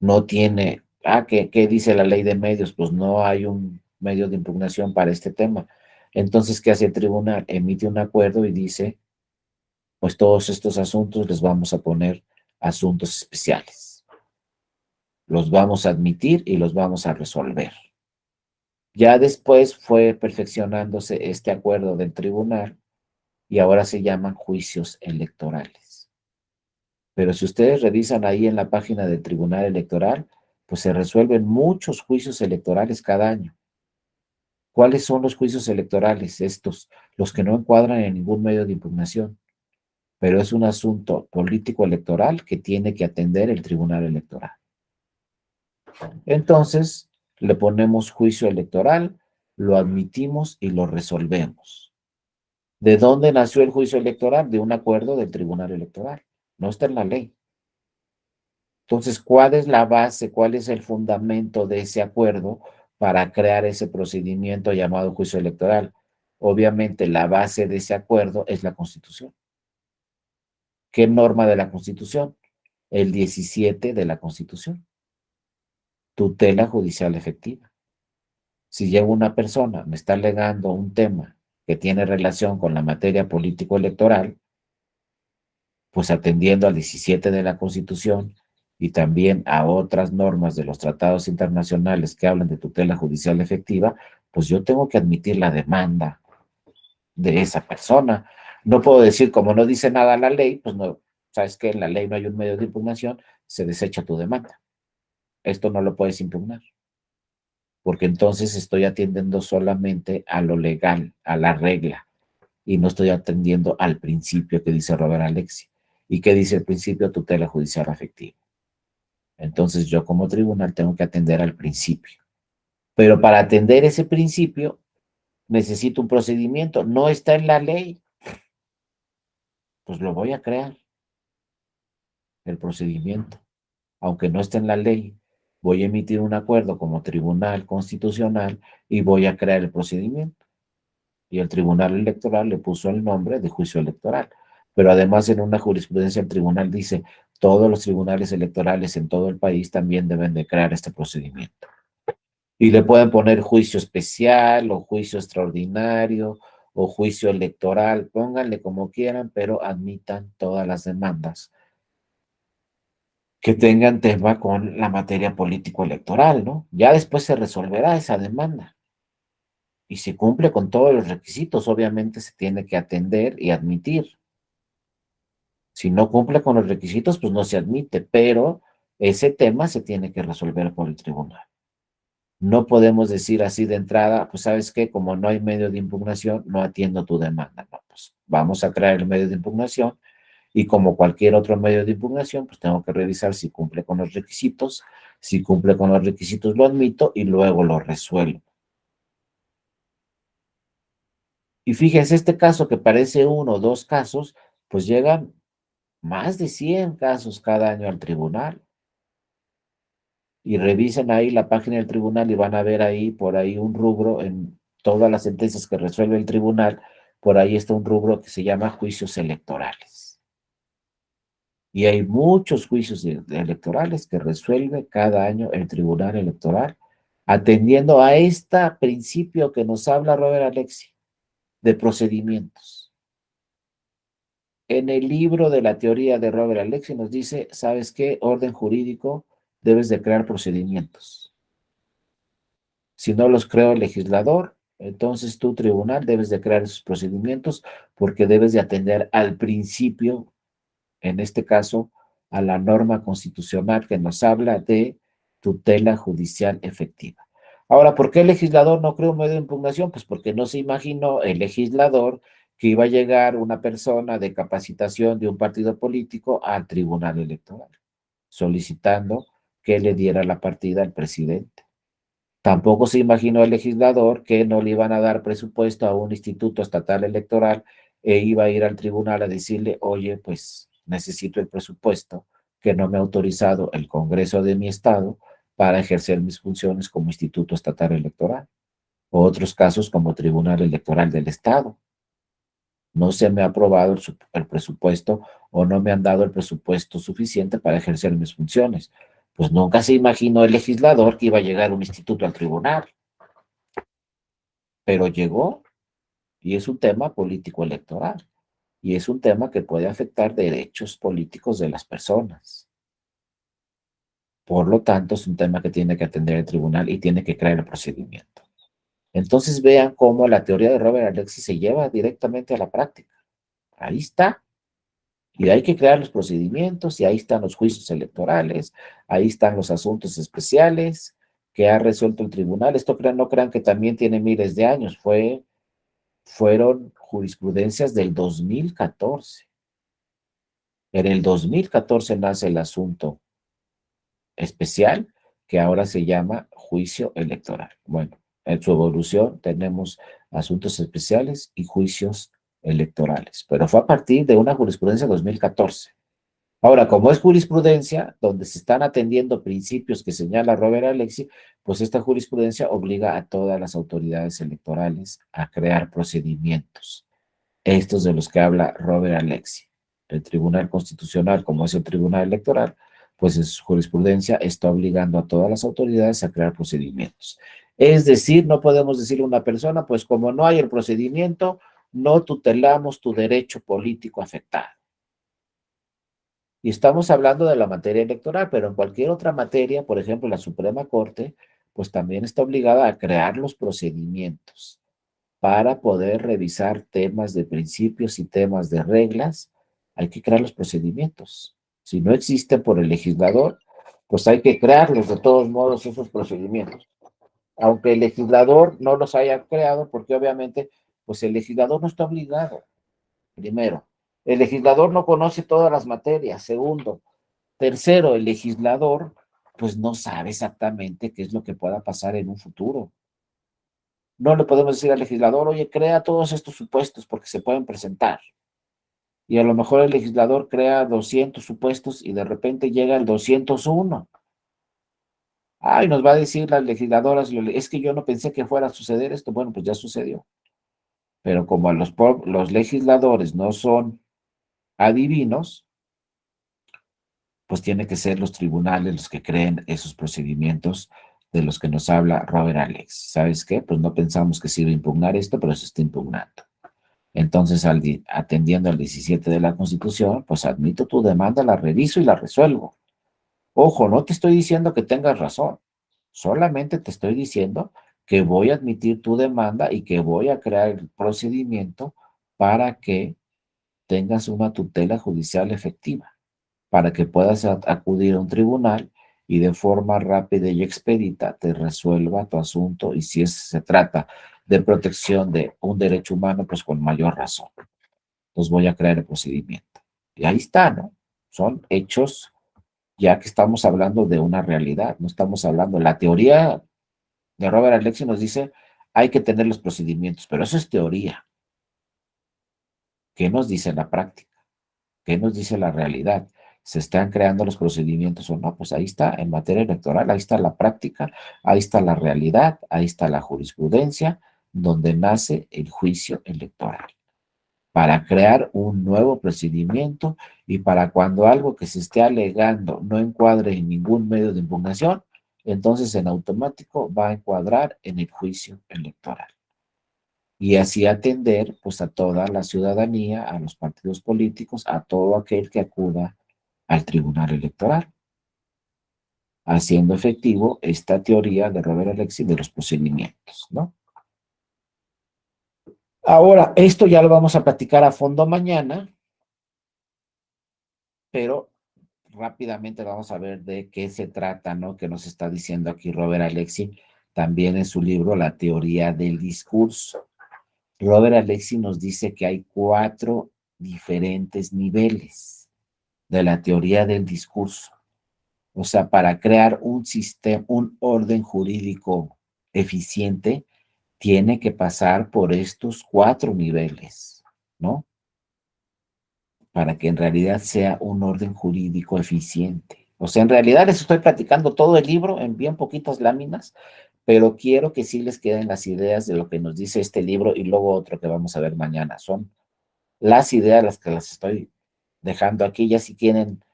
No tiene, ¿qué dice la ley de medios? Pues no hay un medio de impugnación para este tema. Entonces, ¿qué hace el tribunal? Emite un acuerdo y dice, pues todos estos asuntos les vamos a poner asuntos especiales. Los vamos a admitir y los vamos a resolver. Ya después fue perfeccionándose este acuerdo del tribunal y ahora se llaman juicios electorales. Pero si ustedes revisan ahí en la página del Tribunal Electoral, pues se resuelven muchos juicios electorales cada año. ¿Cuáles son los juicios electorales? Estos, los que no encuadran en ningún medio de impugnación, pero es un asunto político electoral que tiene que atender el Tribunal Electoral. Entonces, le ponemos juicio electoral, lo admitimos y lo resolvemos. ¿De dónde nació el juicio electoral? De un acuerdo del Tribunal Electoral. No está en la ley. Entonces, ¿cuál es la base, cuál es el fundamento de ese acuerdo para crear ese procedimiento llamado juicio electoral? Obviamente, la base de ese acuerdo es la Constitución. ¿Qué norma de la Constitución? El 17 de la Constitución. Tutela judicial efectiva. Si llega una persona, me está alegando un tema que tiene relación con la materia político-electoral, pues atendiendo al 17 de la Constitución y también a otras normas de los tratados internacionales que hablan de tutela judicial efectiva, pues yo tengo que admitir la demanda de esa persona. No puedo decir, como no dice nada la ley, pues no, sabes que en la ley no hay un medio de impugnación, se desecha tu demanda. Esto no lo puedes impugnar, porque entonces estoy atendiendo solamente a lo legal, a la regla, y no estoy atendiendo al principio que dice Robert Alexi. ¿Y qué dice el principio? Tutela judicial efectiva. Entonces yo como tribunal tengo que atender al principio. Pero para atender ese principio necesito un procedimiento. No está en la ley, pues lo voy a crear, el procedimiento, aunque no esté en la ley. Voy a emitir un acuerdo como tribunal constitucional y voy a crear el procedimiento. Y el tribunal electoral le puso el nombre de juicio electoral. Pero además en una jurisprudencia el tribunal dice, todos los tribunales electorales en todo el país también deben de crear este procedimiento. Y le pueden poner juicio especial o juicio extraordinario o juicio electoral, pónganle como quieran, pero admitan todas las demandas que tengan tema con la materia político-electoral, ¿no? Ya después se resolverá esa demanda. Y si cumple con todos los requisitos, obviamente se tiene que atender y admitir. Si no cumple con los requisitos, pues no se admite, pero ese tema se tiene que resolver por el tribunal. No podemos decir así de entrada, pues sabes qué, como no hay medio de impugnación, no atiendo tu demanda. No, pues vamos a crear el medio de impugnación y como cualquier otro medio de impugnación, pues tengo que revisar si cumple con los requisitos. Si cumple con los requisitos, lo admito y luego lo resuelvo. Y fíjense, este caso que parece uno o dos casos, pues llegan más de 100 casos cada año al tribunal. Y revisen ahí la página del tribunal y van a ver ahí, por ahí un rubro en todas las sentencias que resuelve el tribunal, por ahí está un rubro que se llama juicios electorales. Y hay muchos juicios electorales que resuelve cada año el tribunal electoral, atendiendo a este principio que nos habla Robert Alexi, de procedimientos. En el libro de la teoría de Robert Alexi nos dice, ¿sabes qué? Orden jurídico, debes de crear procedimientos. Si no los creó el legislador, entonces tu tribunal debes de crear esos procedimientos porque debes de atender al principio, en este caso, a la norma constitucional que nos habla de tutela judicial efectiva. Ahora, ¿por qué el legislador no creó un medio de impugnación? Pues porque no se imaginó el legislador que iba a llegar una persona de capacitación de un partido político al tribunal electoral, solicitando que le diera la partida al presidente. Tampoco se imaginó el legislador que no le iban a dar presupuesto a un instituto estatal electoral e iba a ir al tribunal a decirle, oye, pues necesito el presupuesto que no me ha autorizado el Congreso de mi estado para ejercer mis funciones como instituto estatal electoral. O otros casos como Tribunal Electoral del Estado. No se me ha aprobado el presupuesto o no me han dado el presupuesto suficiente para ejercer mis funciones. Pues nunca se imaginó el legislador que iba a llegar un instituto al tribunal, pero llegó y es un tema político electoral y es un tema que puede afectar derechos políticos de las personas. Por lo tanto, es un tema que tiene que atender el tribunal y tiene que crear el procedimiento. Entonces vean cómo la teoría de Robert Alexis se lleva directamente a la práctica. Ahí está. Y hay que crear los procedimientos y ahí están los juicios electorales, ahí están los asuntos especiales que ha resuelto el tribunal. Esto no crean que también tiene miles de años, fueron jurisprudencias del 2014. En el 2014 nace el asunto especial que ahora se llama juicio electoral. Bueno, en su evolución tenemos asuntos especiales y juicios electorales, pero fue a partir de una jurisprudencia de 2014. Ahora, como es jurisprudencia, donde se están atendiendo principios que señala Robert Alexi, pues esta jurisprudencia obliga a todas las autoridades electorales a crear procedimientos. Estos de los que habla Robert Alexi. El Tribunal Constitucional, como es el Tribunal Electoral, pues en su jurisprudencia está obligando a todas las autoridades a crear procedimientos. Es decir, no podemos decirle a una persona, pues como no hay el procedimiento, no tutelamos tu derecho político afectado. Y estamos hablando de la materia electoral, pero en cualquier otra materia, por ejemplo, la Suprema Corte, pues también está obligada a crear los procedimientos para poder revisar temas de principios y temas de reglas. Hay que crear los procedimientos. Si no existen por el legislador, pues hay que crearlos de todos modos esos procedimientos. Aunque el legislador no los haya creado, porque obviamente, pues el legislador no está obligado. Primero, el legislador no conoce todas las materias. Segundo, tercero, el legislador pues no sabe exactamente qué es lo que pueda pasar en un futuro. No le podemos decir al legislador, oye, crea todos estos supuestos porque se pueden presentar. Y a lo mejor el legislador crea 200 supuestos y de repente llega el 201. Ay, nos va a decir las legisladoras, es que yo no pensé que fuera a suceder esto. Bueno, pues ya sucedió. Pero como los legisladores no son adivinos, pues tiene que ser los tribunales los que creen esos procedimientos de los que nos habla Robert Alex. ¿Sabes qué? Pues no pensamos que se iba a impugnar esto, pero se está impugnando. Entonces, atendiendo al 17 de la Constitución, pues admito tu demanda, la reviso y la resuelvo. Ojo, no te estoy diciendo que tengas razón, solamente te estoy diciendo que voy a admitir tu demanda y que voy a crear el procedimiento para que tengas una tutela judicial efectiva, para que puedas acudir a un tribunal y de forma rápida y expedita te resuelva tu asunto, y si se trata de protección de un derecho humano, pues con mayor razón. Entonces voy a crear el procedimiento. Y ahí está, ¿no? Son hechos, ya que estamos hablando de una realidad, no estamos hablando, la teoría de Robert Alexi nos dice, hay que tener los procedimientos, pero eso es teoría. ¿Qué nos dice la práctica? ¿Qué nos dice la realidad? ¿Se están creando los procedimientos o no? Pues ahí está, en materia electoral, ahí está la práctica, ahí está la realidad, ahí está la jurisprudencia, donde nace el juicio electoral, para crear un nuevo procedimiento y para cuando algo que se esté alegando no encuadre en ningún medio de impugnación, entonces en automático va a encuadrar en el juicio electoral. Y así atender pues a toda la ciudadanía, a los partidos políticos, a todo aquel que acuda al tribunal electoral, haciendo efectivo esta teoría de Robert Alexis de los procedimientos, ¿no? Ahora, esto ya lo vamos a platicar a fondo mañana, pero rápidamente vamos a ver de qué se trata, ¿no? Que nos está diciendo aquí Robert Alexi, también en su libro La teoría del discurso. Robert Alexi nos dice que hay 4 diferentes niveles de la teoría del discurso. O sea, para crear un sistema, un orden jurídico eficiente, tiene que pasar por estos 4 niveles, ¿no? Para que en realidad sea un orden jurídico eficiente. O sea, en realidad les estoy platicando todo el libro en bien poquitas láminas, pero quiero que sí les queden las ideas de lo que nos dice este libro y luego otro que vamos a ver mañana. Son las ideas las que las estoy dejando aquí. Ya si quieren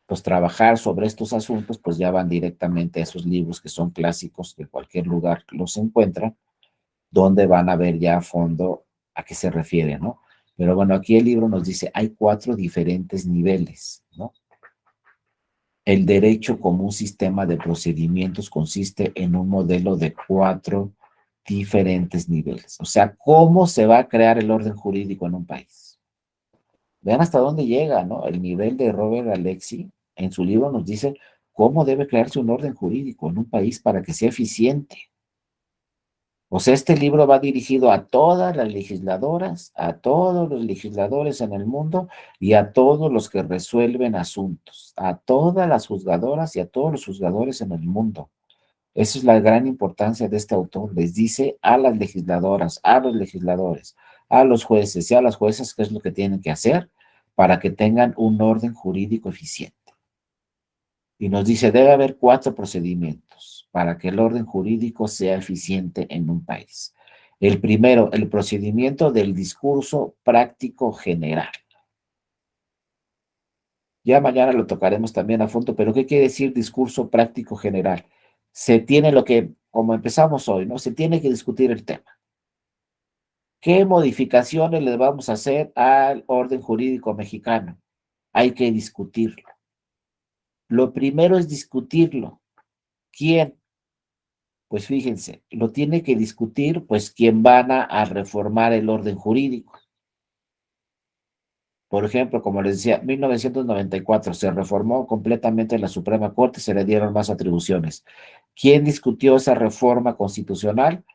pues trabajar sobre estos asuntos, pues ya van directamente a esos libros que son clásicos, que en cualquier lugar los encuentran, donde van a ver ya a fondo a qué se refiere, ¿no? Pero bueno, aquí el libro nos dice, hay 4 diferentes niveles, ¿no? El derecho como un sistema de procedimientos consiste en un modelo de 4 diferentes niveles. O sea, ¿cómo se va a crear el orden jurídico en un país? Vean hasta dónde llega, ¿no? El nivel de Robert Alexi en su libro nos dice cómo debe crearse un orden jurídico en un país para que sea eficiente. O sea, este libro va dirigido a todas las legisladoras, a todos los legisladores en el mundo y a todos los que resuelven asuntos, a todas las juzgadoras y a todos los juzgadores en el mundo. Esa es la gran importancia de este autor. Les dice a las legisladoras, a los legisladores, a los jueces y a las juezas qué es lo que tienen que hacer para que tengan un orden jurídico eficiente. Y nos dice, debe haber 4 procedimientos para que el orden jurídico sea eficiente en un país. El primero, el procedimiento del discurso práctico general. Ya mañana lo tocaremos también a fondo, pero ¿qué quiere decir discurso práctico general? Se tiene lo que, como empezamos hoy, ¿no? Se tiene que discutir el tema. ¿Qué modificaciones le vamos a hacer al orden jurídico mexicano? Hay que discutirlo. Lo primero es discutirlo. ¿Quién? Pues fíjense, lo tiene que discutir pues quien van a reformar el orden jurídico. Por ejemplo, como les decía, 1994 se reformó completamente la Suprema Corte, se le dieron más atribuciones. ¿Quién discutió esa reforma constitucional?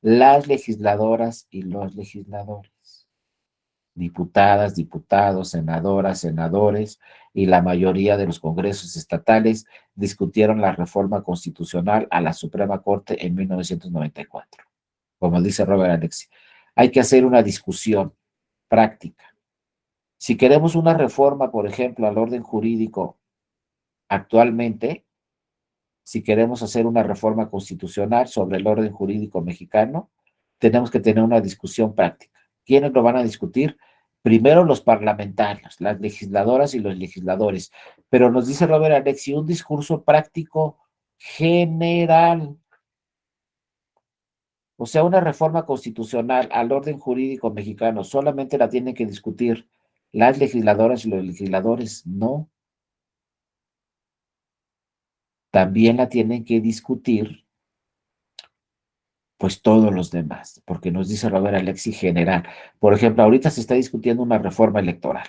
Las legisladoras y los legisladores. Diputadas, diputados, senadoras, senadores y la mayoría de los congresos estatales discutieron la reforma constitucional a la Suprema Corte en 1994. Como dice Robert Alexi, hay que hacer una discusión práctica. Si queremos una reforma, por ejemplo, al orden jurídico actualmente, Si queremos hacer una reforma constitucional sobre el orden jurídico mexicano, tenemos que tener una discusión práctica. ¿Quiénes lo van a discutir? Primero los parlamentarios, las legisladoras y los legisladores. Pero nos dice Robert Alexi, un discurso práctico general. O sea, una reforma constitucional al orden jurídico mexicano solamente la tienen que discutir las legisladoras y los legisladores. No, también la tienen que discutir pues todos los demás, porque nos dice Robert Alexi general. Por ejemplo, ahorita se está discutiendo una reforma electoral.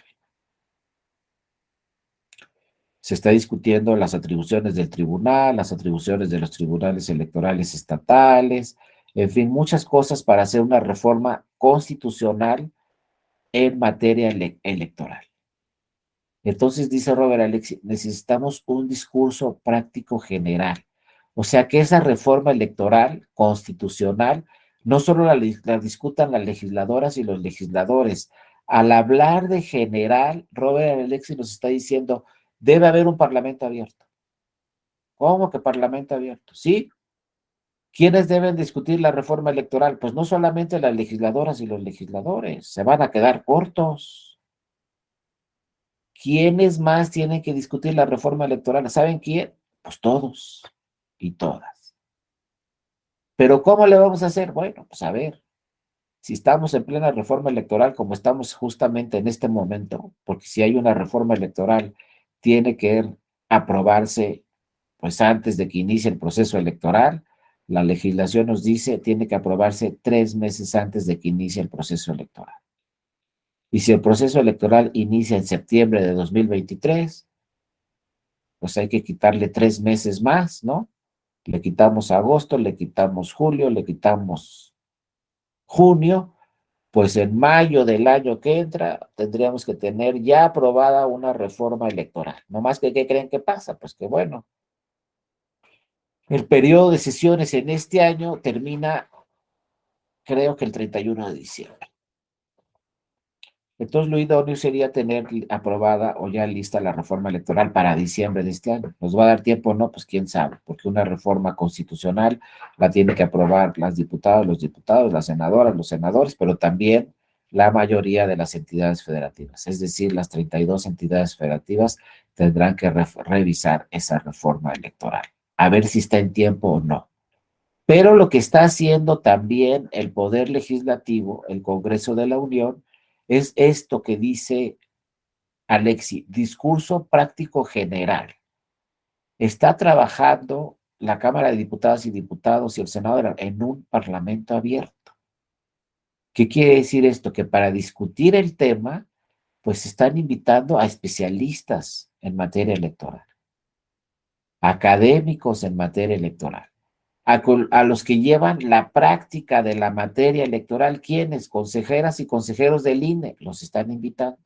Se está discutiendo las atribuciones del tribunal, las atribuciones de los tribunales electorales estatales, en fin, muchas cosas para hacer una reforma constitucional en materia electoral. Entonces, dice Robert Alexi, necesitamos un discurso práctico general. O sea, que esa reforma electoral constitucional no solo la discutan las legisladoras y los legisladores. Al hablar de general, Robert Alexi nos está diciendo, debe haber un parlamento abierto. ¿Cómo que parlamento abierto? Sí. ¿Quiénes deben discutir la reforma electoral? Pues no solamente las legisladoras y los legisladores, se van a quedar cortos. ¿Quiénes más tienen que discutir la reforma electoral? ¿Saben quién? Pues todos y todas. ¿Pero cómo le vamos a hacer? Bueno, pues a ver, si estamos en plena reforma electoral como estamos justamente en este momento, porque si hay una reforma electoral, tiene que aprobarse pues antes de que inicie el proceso electoral. La legislación nos dice tiene que aprobarse 3 meses antes de que inicie el proceso electoral. Y si el proceso electoral inicia en septiembre de 2023, pues hay que quitarle 3 meses más, ¿no? Le quitamos agosto, le quitamos julio, le quitamos junio, pues en mayo del año que entra tendríamos que tener ya aprobada una reforma electoral. No más que, ¿qué creen que pasa? Pues que bueno, el periodo de sesiones en este año termina, creo que el 31 de diciembre. Entonces, lo idóneo sería tener aprobada o ya lista la reforma electoral para diciembre de este año. ¿Nos va a dar tiempo o no? Pues quién sabe, porque una reforma constitucional la tiene que aprobar las diputadas, los diputados, las senadoras, los senadores, pero también la mayoría de las entidades federativas. Es decir, las 32 entidades federativas tendrán que revisar esa reforma electoral, a ver si está en tiempo o no. Pero lo que está haciendo también el Poder Legislativo, el Congreso de la Unión, es esto que dice Alexi, discurso práctico general. Está trabajando la Cámara de Diputadas y Diputados y el Senado en un parlamento abierto. ¿Qué quiere decir esto? Que para discutir el tema, pues están invitando a especialistas en materia electoral, académicos en materia electoral. A los que llevan la práctica de la materia electoral, ¿quiénes? Consejeras y consejeros del INE, los están invitando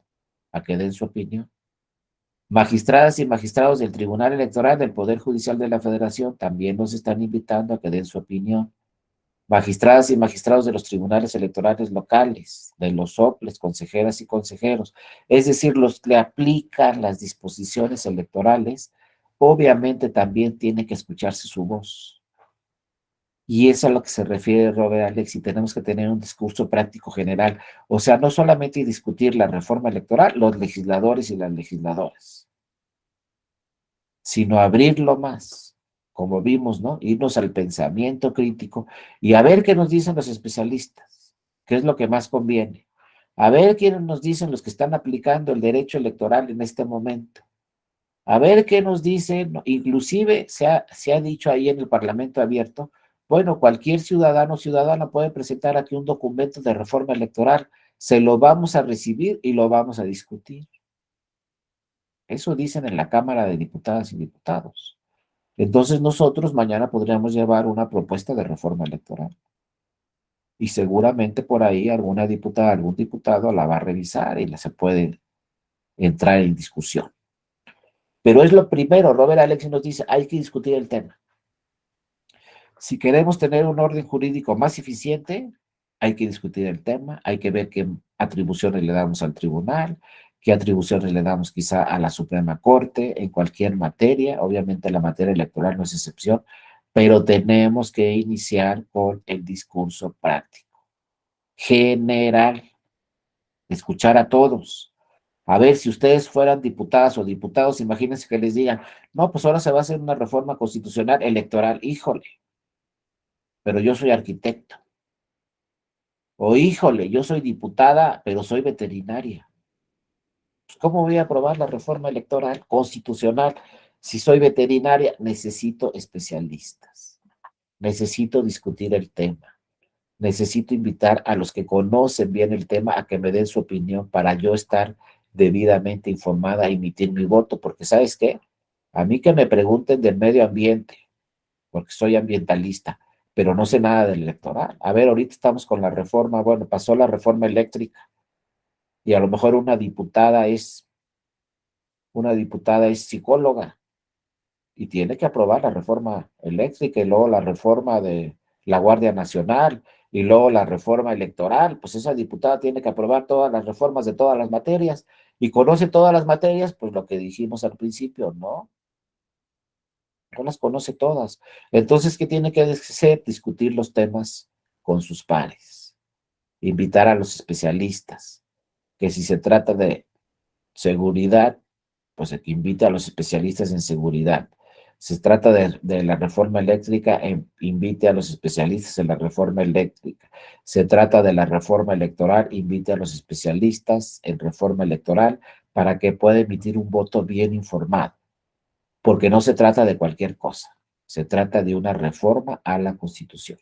a que den su opinión. Magistradas y magistrados del Tribunal Electoral del Poder Judicial de la Federación también los están invitando a que den su opinión. Magistradas y magistrados de los tribunales electorales locales, de los OPLES, consejeras y consejeros, es decir, los que aplican las disposiciones electorales, obviamente también tiene que escucharse su voz. Y eso es a lo que se refiere Robert Alexi. Tenemos que tener un discurso práctico general. O sea, no solamente discutir la reforma electoral, los legisladores y las legisladoras, sino abrirlo más, como vimos, ¿no? Irnos al pensamiento crítico y a ver qué nos dicen los especialistas, qué es lo que más conviene. A ver quiénes nos dicen los que están aplicando el derecho electoral en este momento. A ver qué nos dicen, inclusive se ha dicho ahí en el Parlamento abierto, bueno, cualquier ciudadano o ciudadana puede presentar aquí un documento de reforma electoral, se lo vamos a recibir y lo vamos a discutir. Eso dicen en la Cámara de Diputadas y Diputados. Entonces nosotros mañana podríamos llevar una propuesta de reforma electoral. Y seguramente por ahí alguna diputada, algún diputado la va a revisar y se puede entrar en discusión. Pero es lo primero, Robert Alexi nos dice, hay que discutir el tema. Si queremos tener un orden jurídico más eficiente, hay que discutir el tema, hay que ver qué atribuciones le damos al tribunal, qué atribuciones le damos quizá a la Suprema Corte en cualquier materia. Obviamente la materia electoral no es excepción, pero tenemos que iniciar con el discurso práctico, general, escuchar a todos. A ver, si ustedes fueran diputadas o diputados, imagínense que les digan, no, pues ahora se va a hacer una reforma constitucional electoral. Híjole, pero yo soy arquitecto. O híjole, yo soy diputada, pero soy veterinaria. Pues, ¿cómo voy a aprobar la reforma electoral constitucional? Si soy veterinaria, necesito especialistas. Necesito discutir el tema. Necesito invitar a los que conocen bien el tema a que me den su opinión para yo estar debidamente informada y emitir mi voto, porque ¿sabes qué? A mí que me pregunten del medio ambiente, porque soy ambientalista, pero no sé nada del electoral. A ver, ahorita estamos con la reforma, bueno, pasó la reforma eléctrica y a lo mejor una diputada es psicóloga y tiene que aprobar la reforma eléctrica y luego la reforma de la Guardia Nacional y luego la reforma electoral. Pues esa diputada tiene que aprobar todas las reformas de todas las materias y conoce todas las materias, pues lo que dijimos al principio, no las conoce todas. Entonces, ¿qué tiene que hacer? Discutir los temas con sus pares, invitar a los especialistas, que si se trata de seguridad, pues que invite a los especialistas en seguridad. Se trata de la reforma eléctrica, invite a los especialistas en la reforma eléctrica. Se trata de la reforma electoral, invite a los especialistas en reforma electoral para que pueda emitir un voto bien informado, porque no se trata de cualquier cosa, se trata de una reforma a la Constitución.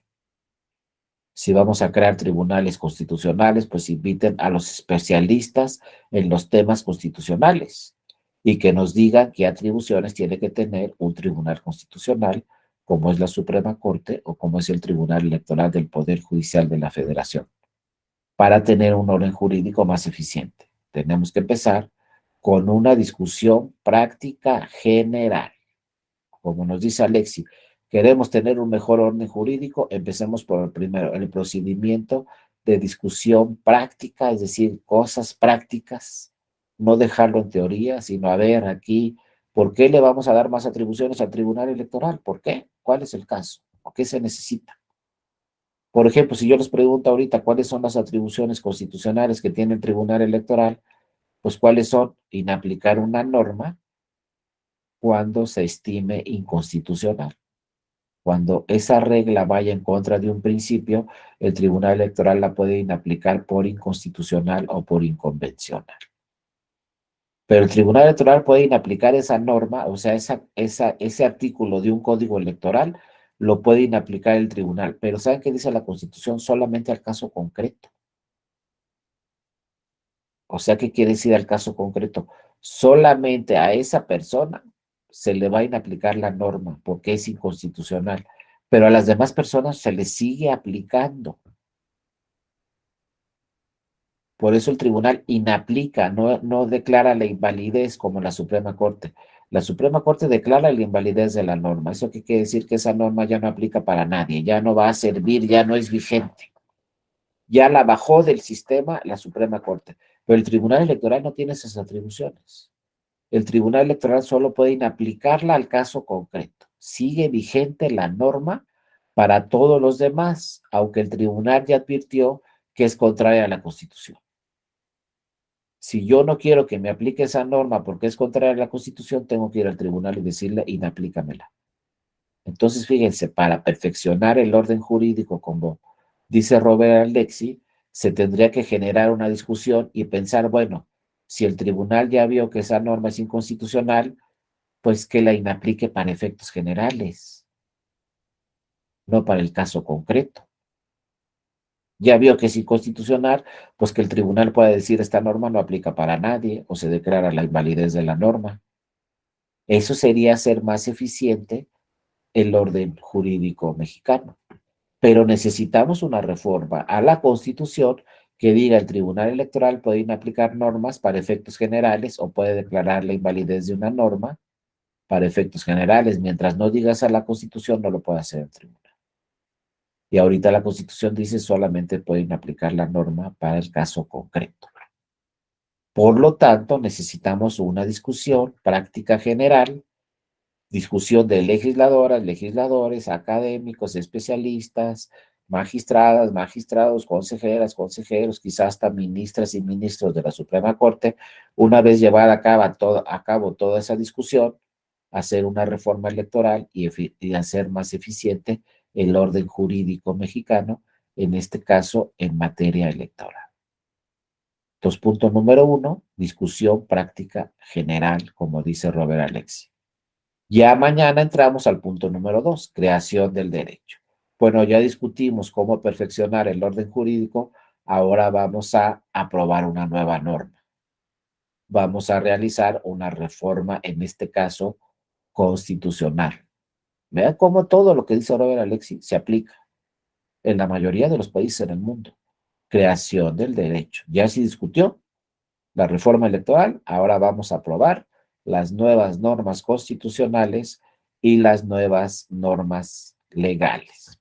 Si vamos a crear tribunales constitucionales, pues inviten a los especialistas en los temas constitucionales y que nos digan qué atribuciones tiene que tener un tribunal constitucional, como es la Suprema Corte o como es el Tribunal Electoral del Poder Judicial de la Federación, para tener un orden jurídico más eficiente. Tenemos que empezar con una discusión práctica general. Como nos dice Alexi, queremos tener un mejor orden jurídico, empecemos por el primero, el procedimiento de discusión práctica, es decir, cosas prácticas, no dejarlo en teoría, sino a ver aquí, ¿por qué le vamos a dar más atribuciones al Tribunal Electoral? ¿Por qué? ¿Cuál es el caso? ¿O qué se necesita? Por ejemplo, si yo les pregunto ahorita cuáles son las atribuciones constitucionales que tiene el Tribunal Electoral, pues cuáles son inaplicar una norma cuando se estime inconstitucional. Cuando esa regla vaya en contra de un principio, el Tribunal Electoral la puede inaplicar por inconstitucional o por inconvencional. Pero el Tribunal Electoral puede inaplicar esa norma, o sea, ese artículo de un código electoral, lo puede inaplicar el tribunal. Pero ¿saben qué dice la Constitución? Solamente al caso concreto. O sea, ¿qué quiere decir al caso concreto? Solamente a esa persona se le va a inaplicar la norma porque es inconstitucional, pero a las demás personas se les sigue aplicando. Por eso el tribunal inaplica, no declara la invalidez como la Suprema Corte. La Suprema Corte declara la invalidez de la norma. ¿Eso qué quiere decir? Que esa norma ya no aplica para nadie, ya no va a servir, ya no es vigente. Ya la bajó del sistema la Suprema Corte. Pero el Tribunal Electoral no tiene esas atribuciones. El Tribunal Electoral solo puede inaplicarla al caso concreto. Sigue vigente la norma para todos los demás, aunque el tribunal ya advirtió que es contraria a la Constitución. Si yo no quiero que me aplique esa norma porque es contraria a la Constitución, tengo que ir al tribunal y decirle, inaplícamela. Entonces, fíjense, para perfeccionar el orden jurídico, como dice Robert Alexi, se tendría que generar una discusión y pensar, bueno, si el tribunal ya vio que esa norma es inconstitucional, pues que la inaplique para efectos generales, no para el caso concreto. Ya vio que es inconstitucional, pues que el tribunal pueda decir esta norma no aplica para nadie o se declara la invalidez de la norma. Eso sería hacer más eficiente el orden jurídico mexicano. Pero necesitamos una reforma a la Constitución que diga el Tribunal Electoral puede inaplicar normas para efectos generales o puede declarar la invalidez de una norma para efectos generales. Mientras no digas a la Constitución, no lo puede hacer el tribunal. Y ahorita la Constitución dice solamente pueden aplicar la norma para el caso concreto. Por lo tanto, necesitamos una discusión práctica general, discusión de legisladoras, legisladores, académicos, especialistas, magistradas, magistrados, consejeras, consejeros, quizás hasta ministras y ministros de la Suprema Corte, una vez llevada a cabo toda esa discusión, hacer una reforma electoral y hacer más eficiente el orden jurídico mexicano, en este caso en materia electoral. Entonces, punto número uno, discusión práctica general, como dice Robert Alexi. Ya mañana entramos al punto número dos, creación del derecho. Bueno, ya discutimos cómo perfeccionar el orden jurídico, ahora vamos a aprobar una nueva norma. Vamos a realizar una reforma, en este caso, constitucional. Vean cómo todo lo que dice Robert Alexi se aplica en la mayoría de los países en el mundo. Creación del derecho. Ya se discutió la reforma electoral, ahora vamos a aprobar las nuevas normas constitucionales y las nuevas normas legales.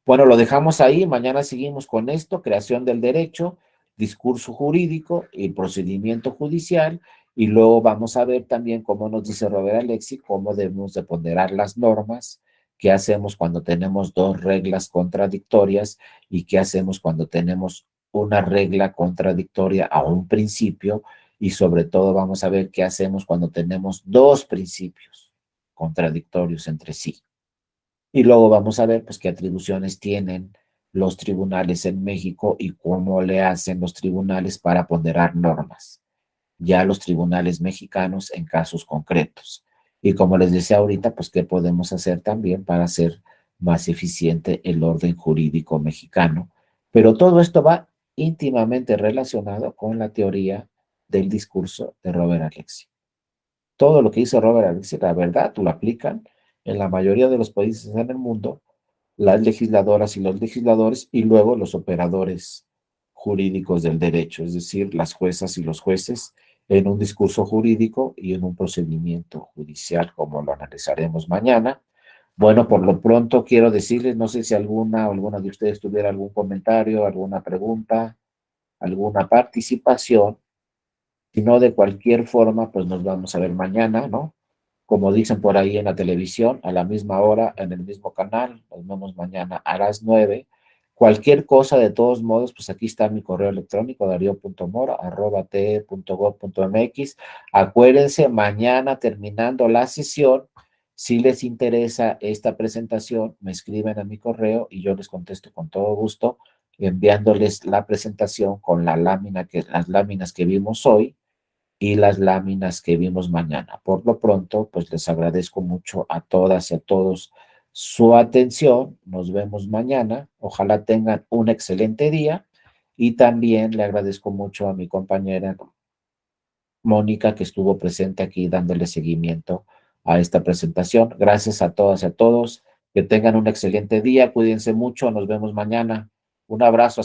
Bueno, lo dejamos ahí, mañana seguimos con esto, creación del derecho, discurso jurídico y procedimiento judicial, y luego vamos a ver también, cómo nos dice Robert Alexi, cómo debemos de ponderar las normas, qué hacemos cuando tenemos dos reglas contradictorias y qué hacemos cuando tenemos una regla contradictoria a un principio, y sobre todo vamos a ver qué hacemos cuando tenemos dos principios contradictorios entre sí. Y luego vamos a ver pues qué atribuciones tienen los tribunales en México y cómo le hacen los tribunales para ponderar normas, ya los tribunales mexicanos en casos concretos. Y como les decía ahorita, pues qué podemos hacer también para hacer más eficiente el orden jurídico mexicano. Pero todo esto va íntimamente relacionado con la teoría del discurso de Robert Alexi. Todo lo que dice Robert Alexi, la verdad, lo aplican en la mayoría de los países en el mundo, las legisladoras y los legisladores, y luego los operadores jurídicos del derecho, es decir, las juezas y los jueces, en un discurso jurídico y en un procedimiento judicial, como lo analizaremos mañana. Bueno, por lo pronto quiero decirles, no sé si alguna de ustedes tuviera algún comentario, alguna pregunta, alguna participación. Si no, de cualquier forma, pues nos vamos a ver mañana, ¿no? Como dicen por ahí en la televisión, a la misma hora, en el mismo canal. Nos vemos mañana a las 9. Cualquier cosa, de todos modos, pues aquí está mi correo electrónico, dario.mora@te.gov.mx. Acuérdense, mañana terminando la sesión, si les interesa esta presentación, me escriben a mi correo y yo les contesto con todo gusto, enviándoles la presentación con las láminas que vimos hoy y las láminas que vimos mañana. Por lo pronto, pues les agradezco mucho a todas y a todos su atención. Nos vemos mañana. Ojalá tengan un excelente día. Y también le agradezco mucho a mi compañera Mónica, que estuvo presente aquí dándole seguimiento a esta presentación. Gracias a todas y a todos. Que tengan un excelente día. Cuídense mucho. Nos vemos mañana. Un abrazo.